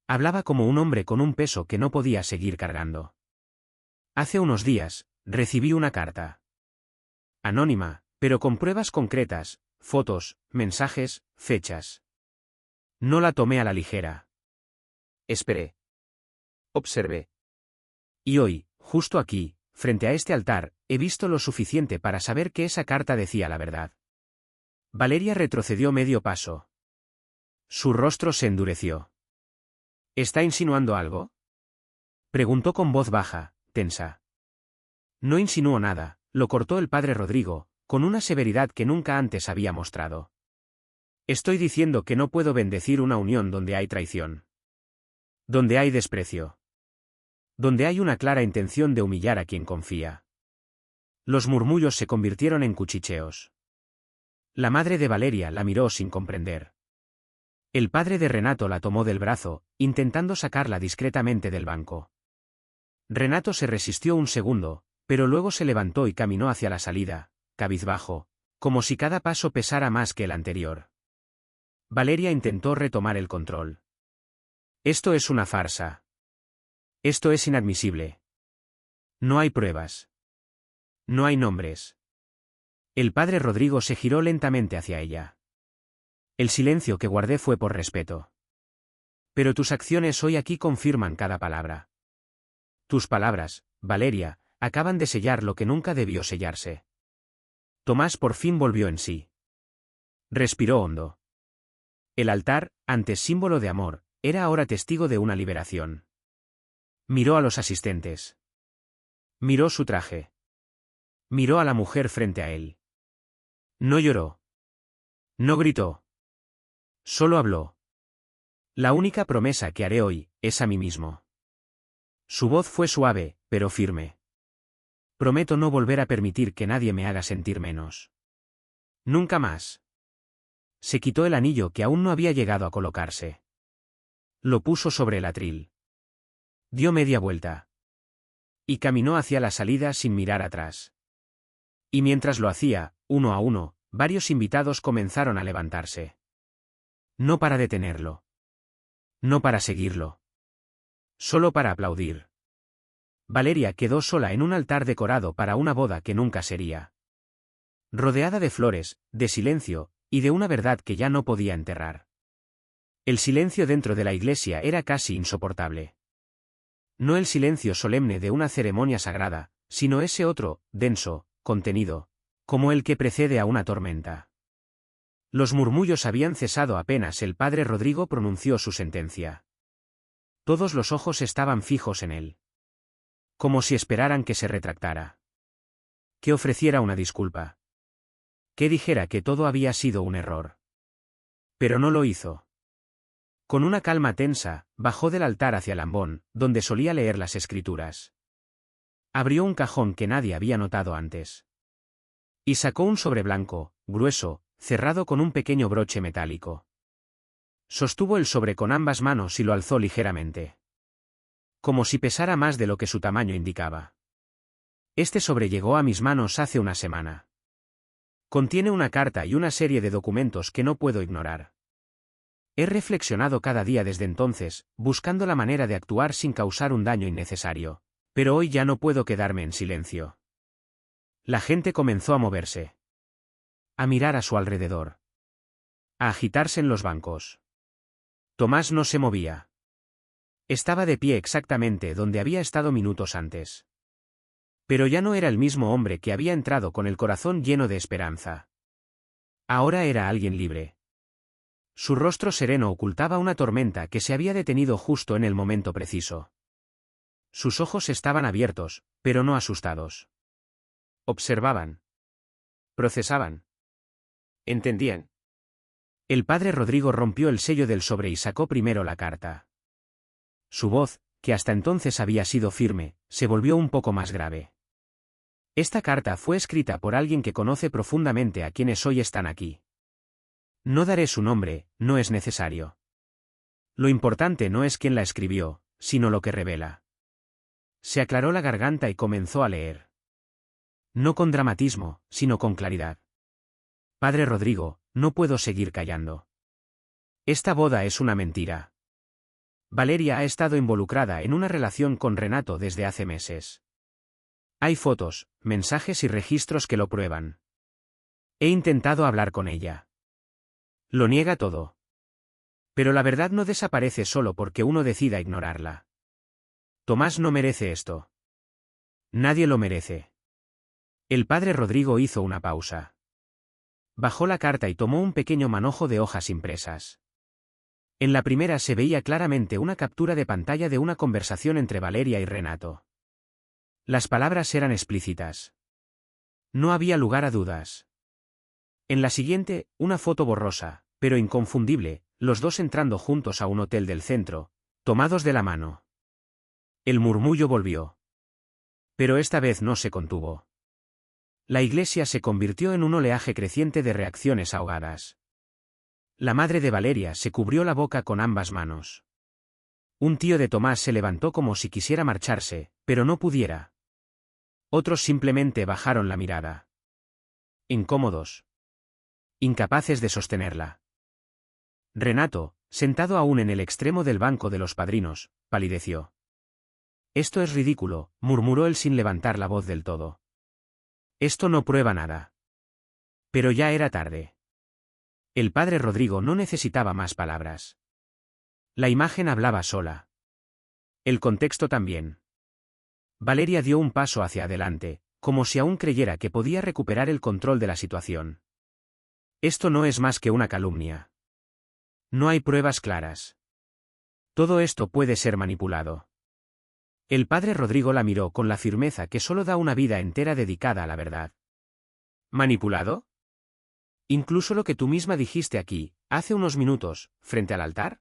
[SPEAKER 1] Hablaba como un hombre con un peso que no podía seguir cargando. Hace unos días, recibí una carta. Anónima, pero con pruebas concretas, fotos, mensajes, fechas. No la tomé a la ligera. Esperé. Observé. Y hoy, justo aquí, frente a este altar, he visto lo suficiente para saber que esa carta decía la verdad. Valeria retrocedió medio paso. Su rostro se endureció. ¿Está insinuando algo? Preguntó con voz baja, tensa. No insinuó nada, lo cortó el padre Rodrigo, con una severidad que nunca antes había mostrado. Estoy diciendo que no puedo bendecir una unión donde hay traición. Donde hay desprecio. Donde hay una clara intención de humillar a quien confía. Los murmullos se convirtieron en cuchicheos. La madre de Valeria la miró sin comprender. El padre de Renato la tomó del brazo, intentando sacarla discretamente del banco. Renato se resistió un segundo, pero luego se levantó y caminó hacia la salida, cabizbajo, como si cada paso pesara más que el anterior. Valeria intentó retomar el control. Esto es una farsa. Esto es inadmisible. No hay pruebas. No hay nombres. El padre Rodrigo se giró lentamente hacia ella. El silencio que guardé fue por respeto. Pero tus acciones hoy aquí confirman cada palabra. Tus palabras, Valeria, acaban de sellar lo que nunca debió sellarse. Tomás por fin volvió en sí. Respiró hondo. El altar, antes símbolo de amor, era ahora testigo de una liberación. Miró a los asistentes. Miró su traje. Miró a la mujer frente a él. No lloró. No gritó. Solo habló. La única promesa que haré hoy, es a mí mismo. Su voz fue suave, pero firme. Prometo no volver a permitir que nadie me haga sentir menos. Nunca más. Se quitó el anillo que aún no había llegado a colocarse. Lo puso sobre el atril. Dio media vuelta. Y caminó hacia la salida sin mirar atrás. Y mientras lo hacía, uno a uno, varios invitados comenzaron a levantarse. No para detenerlo. No para seguirlo. Solo para aplaudir. Valeria quedó sola en un altar decorado para una boda que nunca sería. Rodeada de flores, de silencio, y de una verdad que ya no podía enterrar. El silencio dentro de la iglesia era casi insoportable. No el silencio solemne de una ceremonia sagrada, sino ese otro, denso, contenido, como el que precede a una tormenta. Los murmullos habían cesado apenas el padre Rodrigo pronunció su sentencia. Todos los ojos estaban fijos en él. Como si esperaran que se retractara. Que ofreciera una disculpa. Que dijera que todo había sido un error. Pero no lo hizo. Con una calma tensa, bajó del altar hacia el ambón, donde solía leer las escrituras. Abrió un cajón que nadie había notado antes. Y sacó un sobre blanco, grueso, cerrado con un pequeño broche metálico. Sostuvo el sobre con ambas manos y lo alzó ligeramente. Como si pesara más de lo que su tamaño indicaba. Este sobre llegó a mis manos hace una semana. Contiene una carta y una serie de documentos que no puedo ignorar. He reflexionado cada día desde entonces, buscando la manera de actuar sin causar un daño innecesario. Pero hoy ya no puedo quedarme en silencio. La gente comenzó a moverse. A mirar a su alrededor. A agitarse en los bancos. Tomás no se movía. Estaba de pie exactamente donde había estado minutos antes. Pero ya no era el mismo hombre que había entrado con el corazón lleno de esperanza. Ahora era alguien libre. Su rostro sereno ocultaba una tormenta que se había detenido justo en el momento preciso. Sus ojos estaban abiertos, pero no asustados. Observaban. Procesaban. Entendían. El padre Rodrigo rompió el sello del sobre y sacó primero la carta. Su voz, que hasta entonces había sido firme, se volvió un poco más grave. Esta carta fue escrita por alguien que conoce profundamente a quienes hoy están aquí. No daré su nombre, no es necesario. Lo importante no es quién la escribió, sino lo que revela. Se aclaró la garganta y comenzó a leer. No con dramatismo, sino con claridad. Padre Rodrigo, no puedo seguir callando. Esta boda es una mentira. Valeria ha estado involucrada en una relación con Renato desde hace meses. Hay fotos, mensajes y registros que lo prueban. He intentado hablar con ella. Lo niega todo. Pero la verdad no desaparece solo porque uno decida ignorarla. Tomás no merece esto. Nadie lo merece. El padre Rodrigo hizo una pausa. Bajó la carta y tomó un pequeño manojo de hojas impresas. En la primera se veía claramente una captura de pantalla de una conversación entre Valeria y Renato. Las palabras eran explícitas. No había lugar a dudas. En la siguiente, una foto borrosa, pero inconfundible, los dos entrando juntos a un hotel del centro, tomados de la mano. El murmullo volvió. Pero esta vez no se contuvo. La iglesia se convirtió en un oleaje creciente de reacciones ahogadas. La madre de Valeria se cubrió la boca con ambas manos. Un tío de Tomás se levantó como si quisiera marcharse, pero no pudiera. Otros simplemente bajaron la mirada. Incómodos. Incapaces de sostenerla. Renato, sentado aún en el extremo del banco de los padrinos, palideció. Esto es ridículo, murmuró él sin levantar la voz del todo. Esto no prueba nada. Pero ya era tarde. El padre Rodrigo no necesitaba más palabras. La imagen hablaba sola. El contexto también. Valeria dio un paso hacia adelante, como si aún creyera que podía recuperar el control de la situación. Esto no es más que una calumnia. No hay pruebas claras. Todo esto puede ser manipulado. El padre Rodrigo la miró con la firmeza que solo da una vida entera dedicada a la verdad. ¿Manipulado? Incluso lo que tú misma dijiste aquí, hace unos minutos, frente al altar.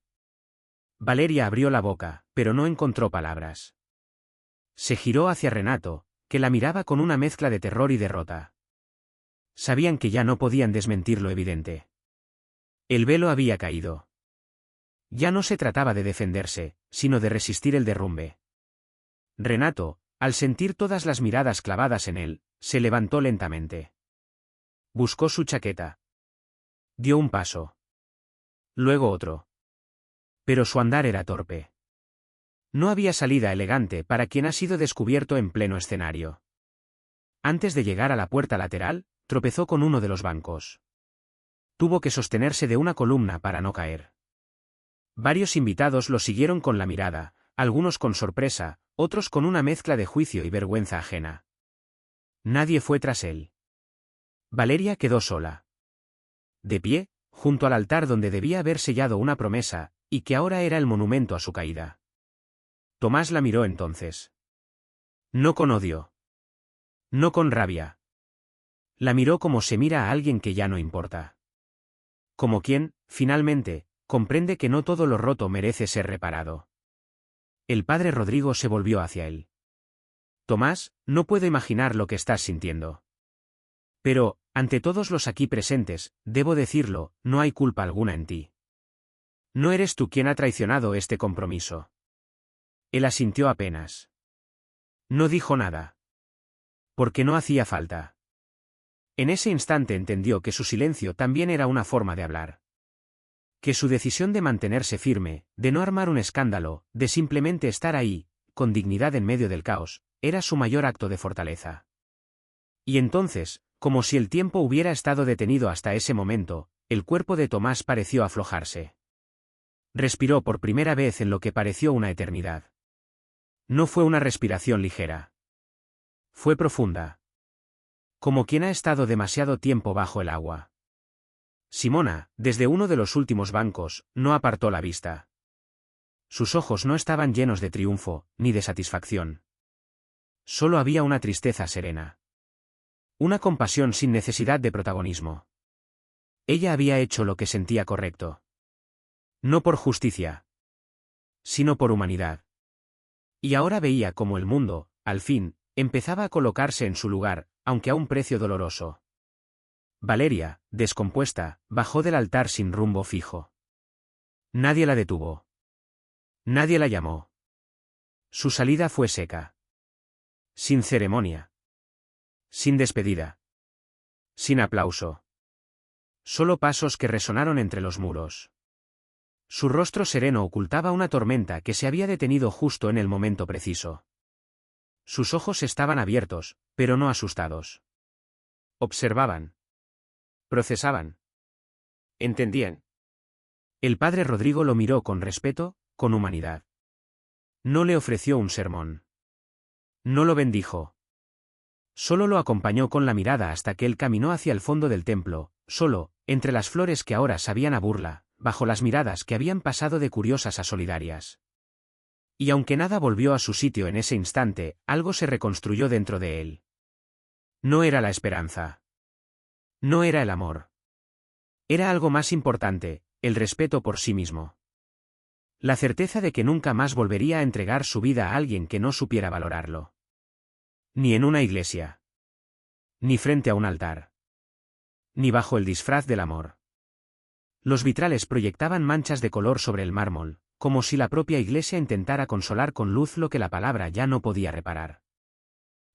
[SPEAKER 1] Valeria abrió la boca, pero no encontró palabras. Se giró hacia Renato, que la miraba con una mezcla de terror y derrota. Sabían que ya no podían desmentir lo evidente. El velo había caído. Ya no se trataba de defenderse, sino de resistir el derrumbe. Renato, al sentir todas las miradas clavadas en él, se levantó lentamente. Buscó su chaqueta. Dio un paso. Luego otro. Pero su andar era torpe. No había salida elegante para quien ha sido descubierto en pleno escenario. Antes de llegar a la puerta lateral, tropezó con uno de los bancos. Tuvo que sostenerse de una columna para no caer. Varios invitados lo siguieron con la mirada, algunos con sorpresa, otros con una mezcla de juicio y vergüenza ajena. Nadie fue tras él. Valeria quedó sola. De pie, junto al altar donde debía haber sellado una promesa, y que ahora era el monumento a su caída. Tomás la miró entonces. No con odio. No con rabia. La miró como se mira a alguien que ya no importa. Como quien, finalmente, comprende que no todo lo roto merece ser reparado. El padre Rodrigo se volvió hacia él. Tomás, no puedo imaginar lo que estás sintiendo. Pero, ante todos los aquí presentes, debo decirlo, no hay culpa alguna en ti. No eres tú quien ha traicionado este compromiso. Él asintió apenas. No dijo nada. Porque no hacía falta. En ese instante entendió que su silencio también era una forma de hablar. Que su decisión de mantenerse firme, de no armar un escándalo, de simplemente estar ahí, con dignidad en medio del caos, era su mayor acto de fortaleza. Y entonces, como si el tiempo hubiera estado detenido hasta ese momento, el cuerpo de Tomás pareció aflojarse. Respiró por primera vez en lo que pareció una eternidad. No fue una respiración ligera. Fue profunda. Como quien ha estado demasiado tiempo bajo el agua. Simona, desde uno de los últimos bancos, no apartó la vista. Sus ojos no estaban llenos de triunfo, ni de satisfacción. Solo había una tristeza serena. Una compasión sin necesidad de protagonismo. Ella había hecho lo que sentía correcto. No por justicia. Sino por humanidad. Y ahora veía cómo el mundo, al fin, empezaba a colocarse en su lugar, aunque a un precio doloroso. Valeria, descompuesta, bajó del altar sin rumbo fijo. Nadie la detuvo. Nadie la llamó. Su salida fue seca. Sin ceremonia. Sin despedida. Sin aplauso. Solo pasos que resonaron entre los muros. Su rostro sereno ocultaba una tormenta que se había detenido justo en el momento preciso. Sus ojos estaban abiertos, pero no asustados. Observaban. Procesaban. Entendían. El padre Rodrigo lo miró con respeto, con humanidad. No le ofreció un sermón. No lo bendijo. Solo lo acompañó con la mirada hasta que él caminó hacia el fondo del templo, solo, entre las flores que ahora sabían a burla, bajo las miradas que habían pasado de curiosas a solidarias. Y aunque nada volvió a su sitio en ese instante, algo se reconstruyó dentro de él. No era la esperanza. No era el amor. Era algo más importante, el respeto por sí mismo. La certeza de que nunca más volvería a entregar su vida a alguien que no supiera valorarlo. Ni en una iglesia. Ni frente a un altar. Ni bajo el disfraz del amor. Los vitrales proyectaban manchas de color sobre el mármol, como si la propia iglesia intentara consolar con luz lo que la palabra ya no podía reparar.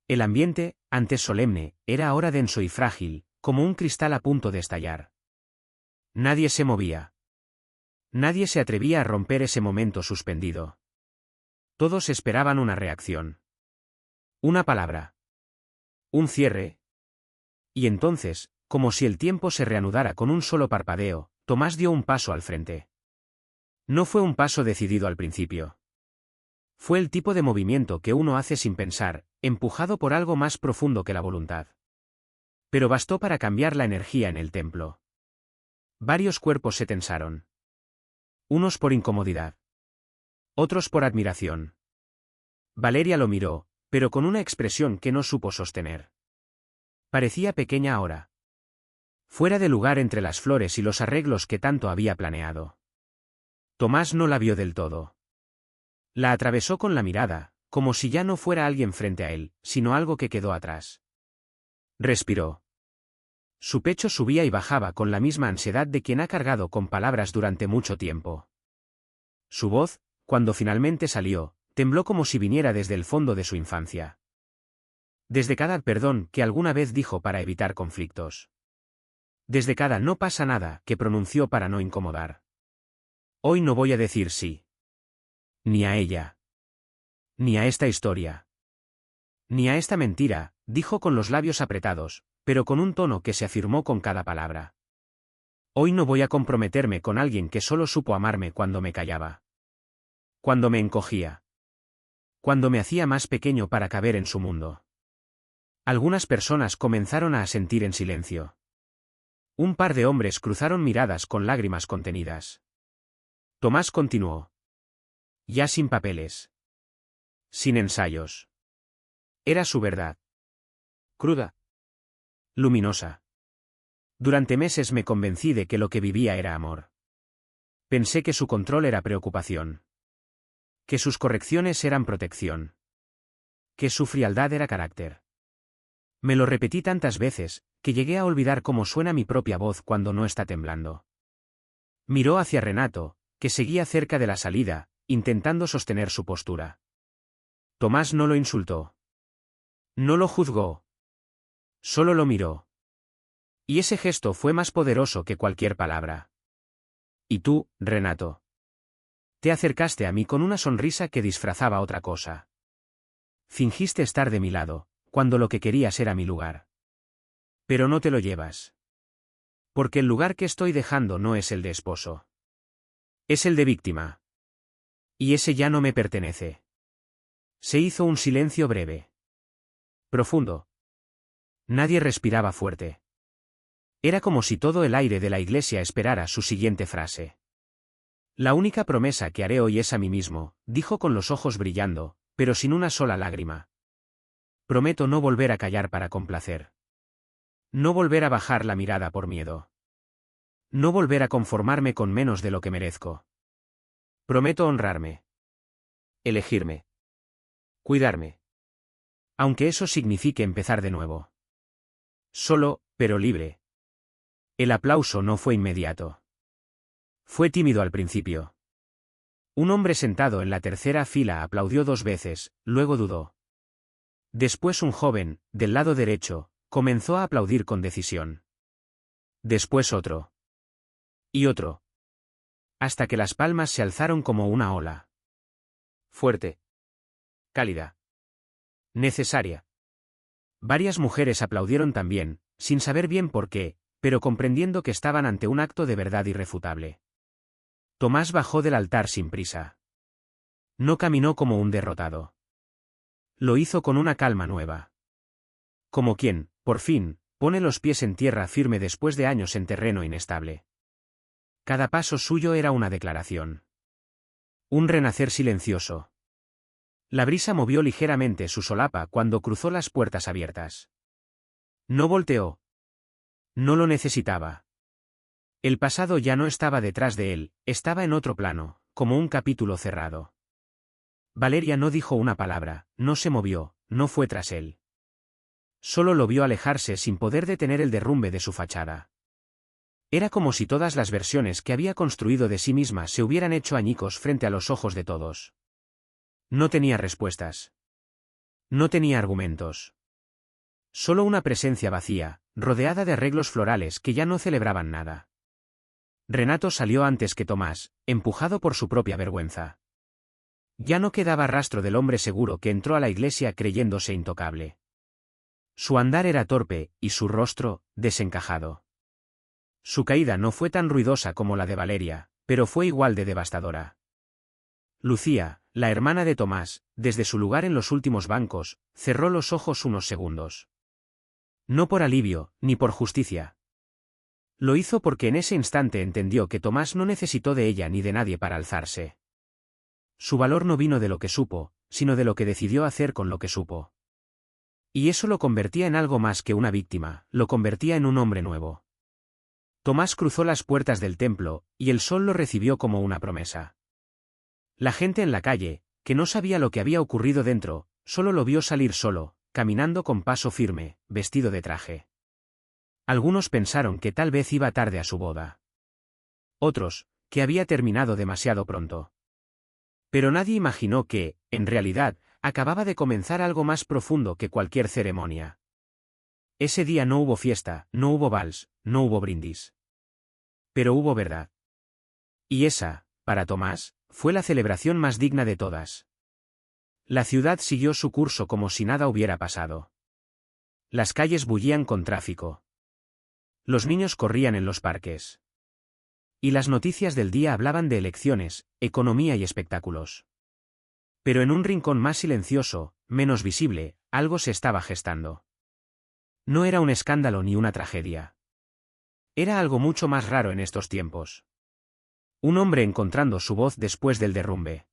[SPEAKER 1] El ambiente, antes solemne, era ahora denso y frágil, como un cristal a punto de estallar. Nadie se movía. Nadie se atrevía a romper ese momento suspendido. Todos esperaban una reacción. Una palabra. Un cierre. Y entonces, como si el tiempo se reanudara con un solo parpadeo, Tomás dio un paso al frente. No fue un paso decidido al principio. Fue el tipo de movimiento que uno hace sin pensar, empujado por algo más profundo que la voluntad. Pero bastó para cambiar la energía en el templo. Varios cuerpos se tensaron. Unos por incomodidad. Otros por admiración. Valeria lo miró, pero con una expresión que no supo sostener. Parecía pequeña ahora. Fuera de lugar entre las flores y los arreglos que tanto había planeado. Tomás no la vio del todo. La atravesó con la mirada, como si ya no fuera alguien frente a él, sino algo que quedó atrás. Respiró. Su pecho subía y bajaba con la misma ansiedad de quien ha cargado con palabras durante mucho tiempo. Su voz, cuando finalmente salió, tembló como si viniera desde el fondo de su infancia. Desde cada perdón que alguna vez dijo para evitar conflictos. Desde cada no pasa nada que pronunció para no incomodar. Hoy no voy a decir sí. Ni a ella. Ni a esta historia. Ni a esta mentira, dijo con los labios apretados, pero con un tono que se afirmó con cada palabra. Hoy no voy a comprometerme con alguien que solo supo amarme cuando me callaba. Cuando me encogía. Cuando me hacía más pequeño para caber en su mundo. Algunas personas comenzaron a asentir en silencio. Un par de hombres cruzaron miradas con lágrimas contenidas. Tomás continuó. Ya sin papeles. Sin ensayos. Era su verdad. Cruda. Luminosa. Durante meses me convencí de que lo que vivía era amor. Pensé que su control era preocupación. Que sus correcciones eran protección. Que su frialdad era carácter. Me lo repetí tantas veces, que llegué a olvidar cómo suena mi propia voz cuando no está temblando. Miró hacia Renato, que seguía cerca de la salida, intentando sostener su postura. Tomás no lo insultó. No lo juzgó. Solo lo miró. Y ese gesto fue más poderoso que cualquier palabra. Y tú, Renato. Te acercaste a mí con una sonrisa que disfrazaba otra cosa. Fingiste estar de mi lado, cuando lo que querías era mi lugar. Pero no te lo llevas. Porque el lugar que estoy dejando no es el de esposo. Es el de víctima. Y ese ya no me pertenece. Se hizo un silencio breve. Profundo. Nadie respiraba fuerte. Era como si todo el aire de la iglesia esperara su siguiente frase. La única promesa que haré hoy es a mí mismo, dijo con los ojos brillando, pero sin una sola lágrima. Prometo no volver a callar para complacer. No volver a bajar la mirada por miedo. No volver a conformarme con menos de lo que merezco. Prometo honrarme. Elegirme. Cuidarme. Aunque eso signifique empezar de nuevo. Solo, pero libre. El aplauso no fue inmediato. Fue tímido al principio. Un hombre sentado en la tercera fila aplaudió 2 veces, luego dudó. Después un joven, del lado derecho, comenzó a aplaudir con decisión. Después otro. Y otro. Hasta que las palmas se alzaron como una ola. Fuerte. Cálida. Necesaria. Varias mujeres aplaudieron también, sin saber bien por qué, pero comprendiendo que estaban ante un acto de verdad irrefutable. Tomás bajó del altar sin prisa. No caminó como un derrotado. Lo hizo con una calma nueva. Como quien, por fin, pone los pies en tierra firme después de años en terreno inestable. Cada paso suyo era una declaración. Un renacer silencioso. La brisa movió ligeramente su solapa cuando cruzó las puertas abiertas. No volteó. No lo necesitaba. El pasado ya no estaba detrás de él, estaba en otro plano, como un capítulo cerrado. Valeria no dijo una palabra, no se movió, no fue tras él. Solo lo vio alejarse sin poder detener el derrumbe de su fachada. Era como si todas las versiones que había construido de sí misma se hubieran hecho añicos frente a los ojos de todos. No tenía respuestas. No tenía argumentos. Solo una presencia vacía, rodeada de arreglos florales que ya no celebraban nada. Renato salió antes que Tomás, empujado por su propia vergüenza. Ya no quedaba rastro del hombre seguro que entró a la iglesia creyéndose intocable. Su andar era torpe, y su rostro, desencajado. Su caída no fue tan ruidosa como la de Valeria, pero fue igual de devastadora. Lucía, la hermana de Tomás, desde su lugar en los últimos bancos, cerró los ojos unos segundos. No por alivio, ni por justicia. Lo hizo porque en ese instante entendió que Tomás no necesitó de ella ni de nadie para alzarse. Su valor no vino de lo que supo, sino de lo que decidió hacer con lo que supo. Y eso lo convertía en algo más que una víctima, lo convertía en un hombre nuevo. Tomás cruzó las puertas del templo, y el sol lo recibió como una promesa. La gente en la calle, que no sabía lo que había ocurrido dentro, solo lo vio salir solo, caminando con paso firme, vestido de traje. Algunos pensaron que tal vez iba tarde a su boda. Otros, que había terminado demasiado pronto. Pero nadie imaginó que, en realidad, acababa de comenzar algo más profundo que cualquier ceremonia. Ese día no hubo fiesta, no hubo vals, no hubo brindis. Pero hubo verdad. Y esa, para Tomás, fue la celebración más digna de todas. La ciudad siguió su curso como si nada hubiera pasado. Las calles bullían con tráfico. Los niños corrían en los parques. Y las noticias del día hablaban de elecciones, economía y espectáculos. Pero en un rincón más silencioso, menos visible, algo se estaba gestando. No era un escándalo ni una tragedia. Era algo mucho más raro en estos tiempos. Un hombre encontrando su voz después del derrumbe.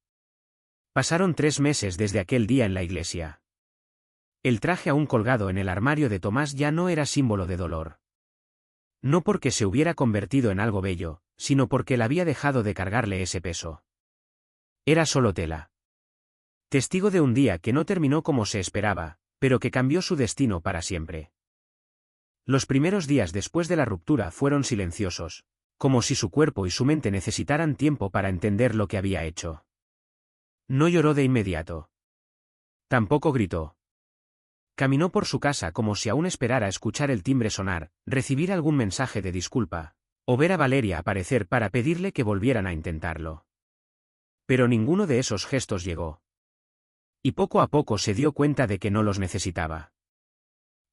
[SPEAKER 1] Pasaron 3 meses desde aquel día en la iglesia. El traje aún colgado en el armario de Tomás ya no era símbolo de dolor. No porque se hubiera convertido en algo bello, sino porque él había dejado de cargarle ese peso. Era solo tela. Testigo de un día que no terminó como se esperaba, pero que cambió su destino para siempre. Los primeros días después de la ruptura fueron silenciosos, como si su cuerpo y su mente necesitaran tiempo para entender lo que había hecho. No lloró de inmediato. Tampoco gritó. Caminó por su casa como si aún esperara escuchar el timbre sonar, recibir algún mensaje de disculpa, o ver a Valeria aparecer para pedirle que volvieran a intentarlo. Pero ninguno de esos gestos llegó. Y poco a poco se dio cuenta de que no los necesitaba.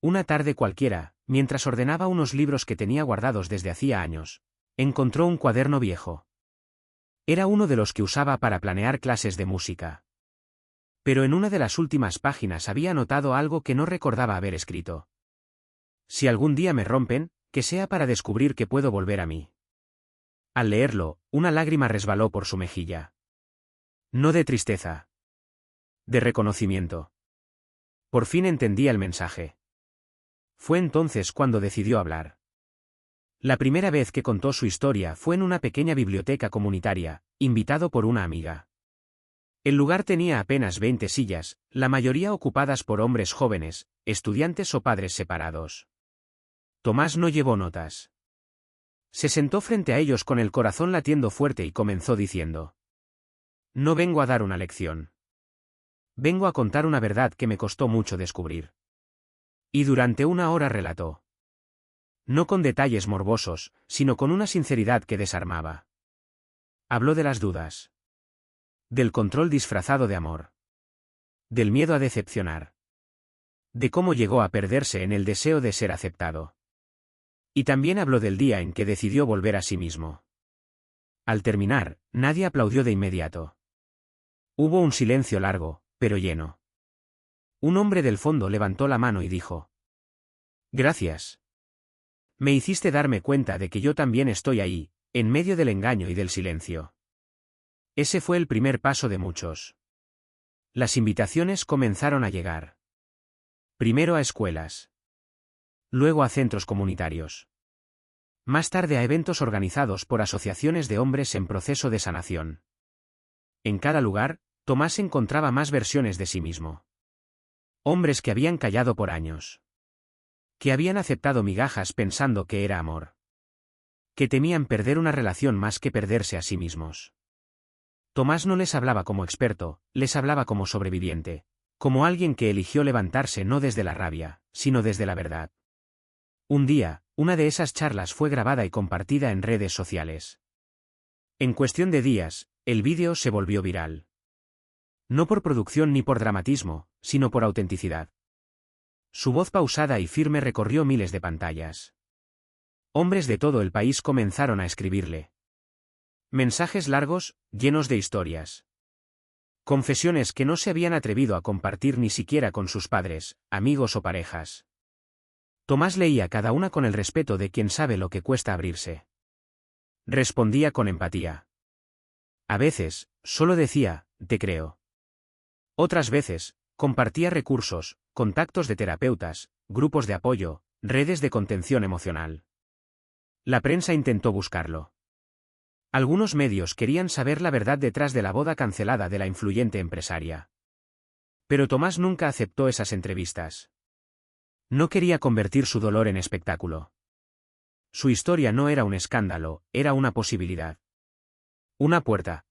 [SPEAKER 1] Una tarde cualquiera, mientras ordenaba unos libros que tenía guardados desde hacía años, encontró un cuaderno viejo. Era uno de los que usaba para planear clases de música. Pero en una de las últimas páginas había anotado algo que no recordaba haber escrito. Si algún día me rompen, que sea para descubrir que puedo volver a mí. Al leerlo, una lágrima resbaló por su mejilla. No de tristeza. De reconocimiento. Por fin entendía el mensaje. Fue entonces cuando decidió hablar. La primera vez que contó su historia fue en una pequeña biblioteca comunitaria, invitado por una amiga. El lugar tenía apenas 20 sillas, la mayoría ocupadas por hombres jóvenes, estudiantes o padres separados. Tomás no llevó notas. Se sentó frente a ellos con el corazón latiendo fuerte y comenzó diciendo: No vengo a dar una lección. Vengo a contar una verdad que me costó mucho descubrir. Y durante una hora relató. No con detalles morbosos, sino con una sinceridad que desarmaba. Habló de las dudas. Del control disfrazado de amor. Del miedo a decepcionar. De cómo llegó a perderse en el deseo de ser aceptado. Y también habló del día en que decidió volver a sí mismo. Al terminar, nadie aplaudió de inmediato. Hubo un silencio largo, pero lleno. Un hombre del fondo levantó la mano y dijo: Gracias. Me hiciste darme cuenta de que yo también estoy ahí, en medio del engaño y del silencio. Ese fue el primer paso de muchos. Las invitaciones comenzaron a llegar. Primero a escuelas. Luego a centros comunitarios. Más tarde a eventos organizados por asociaciones de hombres en proceso de sanación. En cada lugar, Tomás encontraba más versiones de sí mismo. Hombres que habían callado por años. Que habían aceptado migajas pensando que era amor. Que temían perder una relación más que perderse a sí mismos. Tomás no les hablaba como experto, les hablaba como sobreviviente, como alguien que eligió levantarse no desde la rabia, sino desde la verdad. Un día, una de esas charlas fue grabada y compartida en redes sociales. En cuestión de días, el vídeo se volvió viral. No por producción ni por dramatismo, sino por autenticidad. Su voz pausada y firme recorrió miles de pantallas. Hombres de todo el país comenzaron a escribirle. Mensajes largos, llenos de historias. Confesiones que no se habían atrevido a compartir ni siquiera con sus padres, amigos o parejas. Tomás leía cada una con el respeto de quien sabe lo que cuesta abrirse. Respondía con empatía. A veces, solo decía: te creo. Otras veces, compartía recursos, contactos de terapeutas, grupos de apoyo, redes de contención emocional. La prensa intentó buscarlo. Algunos medios querían saber la verdad detrás de la boda cancelada de la influyente empresaria. Pero Tomás nunca aceptó esas entrevistas. No quería convertir su dolor en espectáculo. Su historia no era un escándalo, era una posibilidad. Una puerta.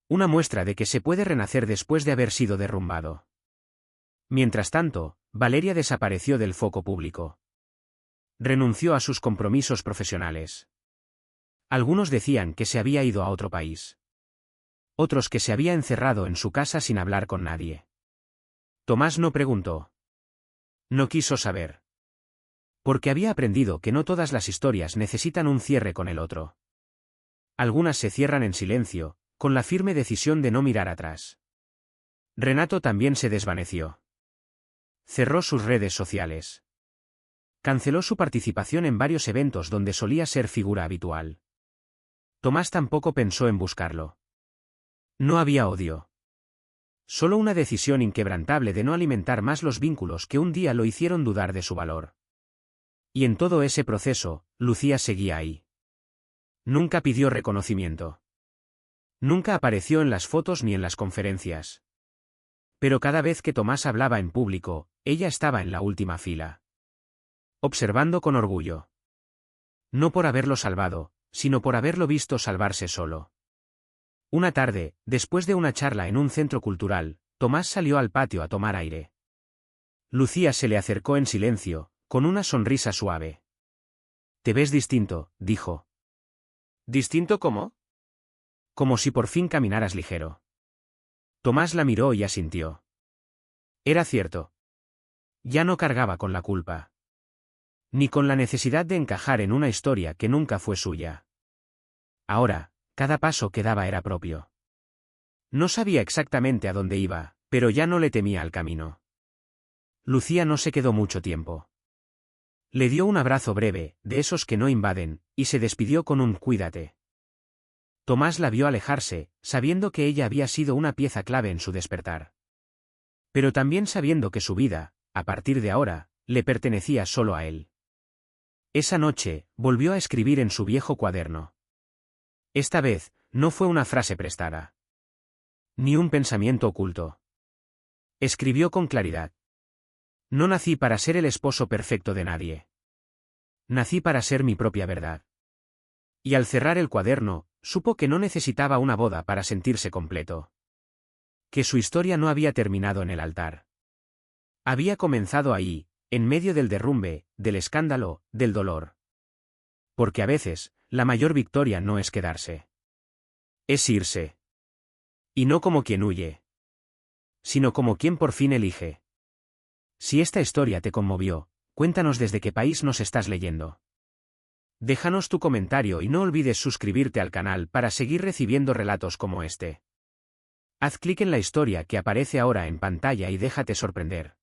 [SPEAKER 1] Una muestra de que se puede renacer después de haber sido derrumbado. Mientras tanto, Valeria desapareció del foco público. Renunció a sus compromisos profesionales. Algunos decían que se había ido a otro país. Otros que se había encerrado en su casa sin hablar con nadie. Tomás no preguntó. No quiso saber. Porque había aprendido que no todas las historias necesitan un cierre con el otro. Algunas se cierran en silencio, con la firme decisión de no mirar atrás. Renato también se desvaneció. Cerró sus redes sociales. Canceló su participación en varios eventos donde solía ser figura habitual. Tomás tampoco pensó en buscarlo. No había odio. Solo una decisión inquebrantable de no alimentar más los vínculos que un día lo hicieron dudar de su valor. Y en todo ese proceso, Lucía seguía ahí. Nunca pidió reconocimiento. Nunca apareció en las fotos ni en las conferencias. Pero cada vez que Tomás hablaba en público, ella estaba en la última fila. Observando con orgullo. No por haberlo salvado, sino por haberlo visto salvarse solo. Una tarde, después de una charla en un centro cultural, Tomás salió al patio a tomar aire. Lucía se le acercó en silencio, con una sonrisa suave. «Te ves distinto», dijo. «¿Distinto cómo?» «Como si por fin caminaras ligero». Tomás la miró y asintió. Era cierto. Ya no cargaba con la culpa. Ni con la necesidad de encajar en una historia que nunca fue suya. Ahora, cada paso que daba era propio. No sabía exactamente a dónde iba, pero ya no le temía al camino. Lucía no se quedó mucho tiempo. Le dio un abrazo breve, de esos que no invaden, y se despidió con un «cuídate». Tomás la vio alejarse, sabiendo que ella había sido una pieza clave en su despertar. Pero también sabiendo que su vida, a partir de ahora, le pertenecía solo a él. Esa noche, volvió a escribir en su viejo cuaderno. Esta vez, no fue una frase prestada. Ni un pensamiento oculto. Escribió con claridad. No nací para ser el esposo perfecto de nadie. Nací para ser mi propia verdad. Y al cerrar el cuaderno, supo que no necesitaba una boda para sentirse completo. Que su historia no había terminado en el altar. Había comenzado ahí, en medio del derrumbe, del escándalo, del dolor. Porque a veces, la mayor victoria no es quedarse. Es irse. Y no como quien huye, sino como quien por fin elige. Si esta historia te conmovió, cuéntanos desde qué país nos estás leyendo. Déjanos tu comentario y no olvides suscribirte al canal para seguir recibiendo relatos como este. Haz clic en la historia que aparece ahora en pantalla y déjate sorprender.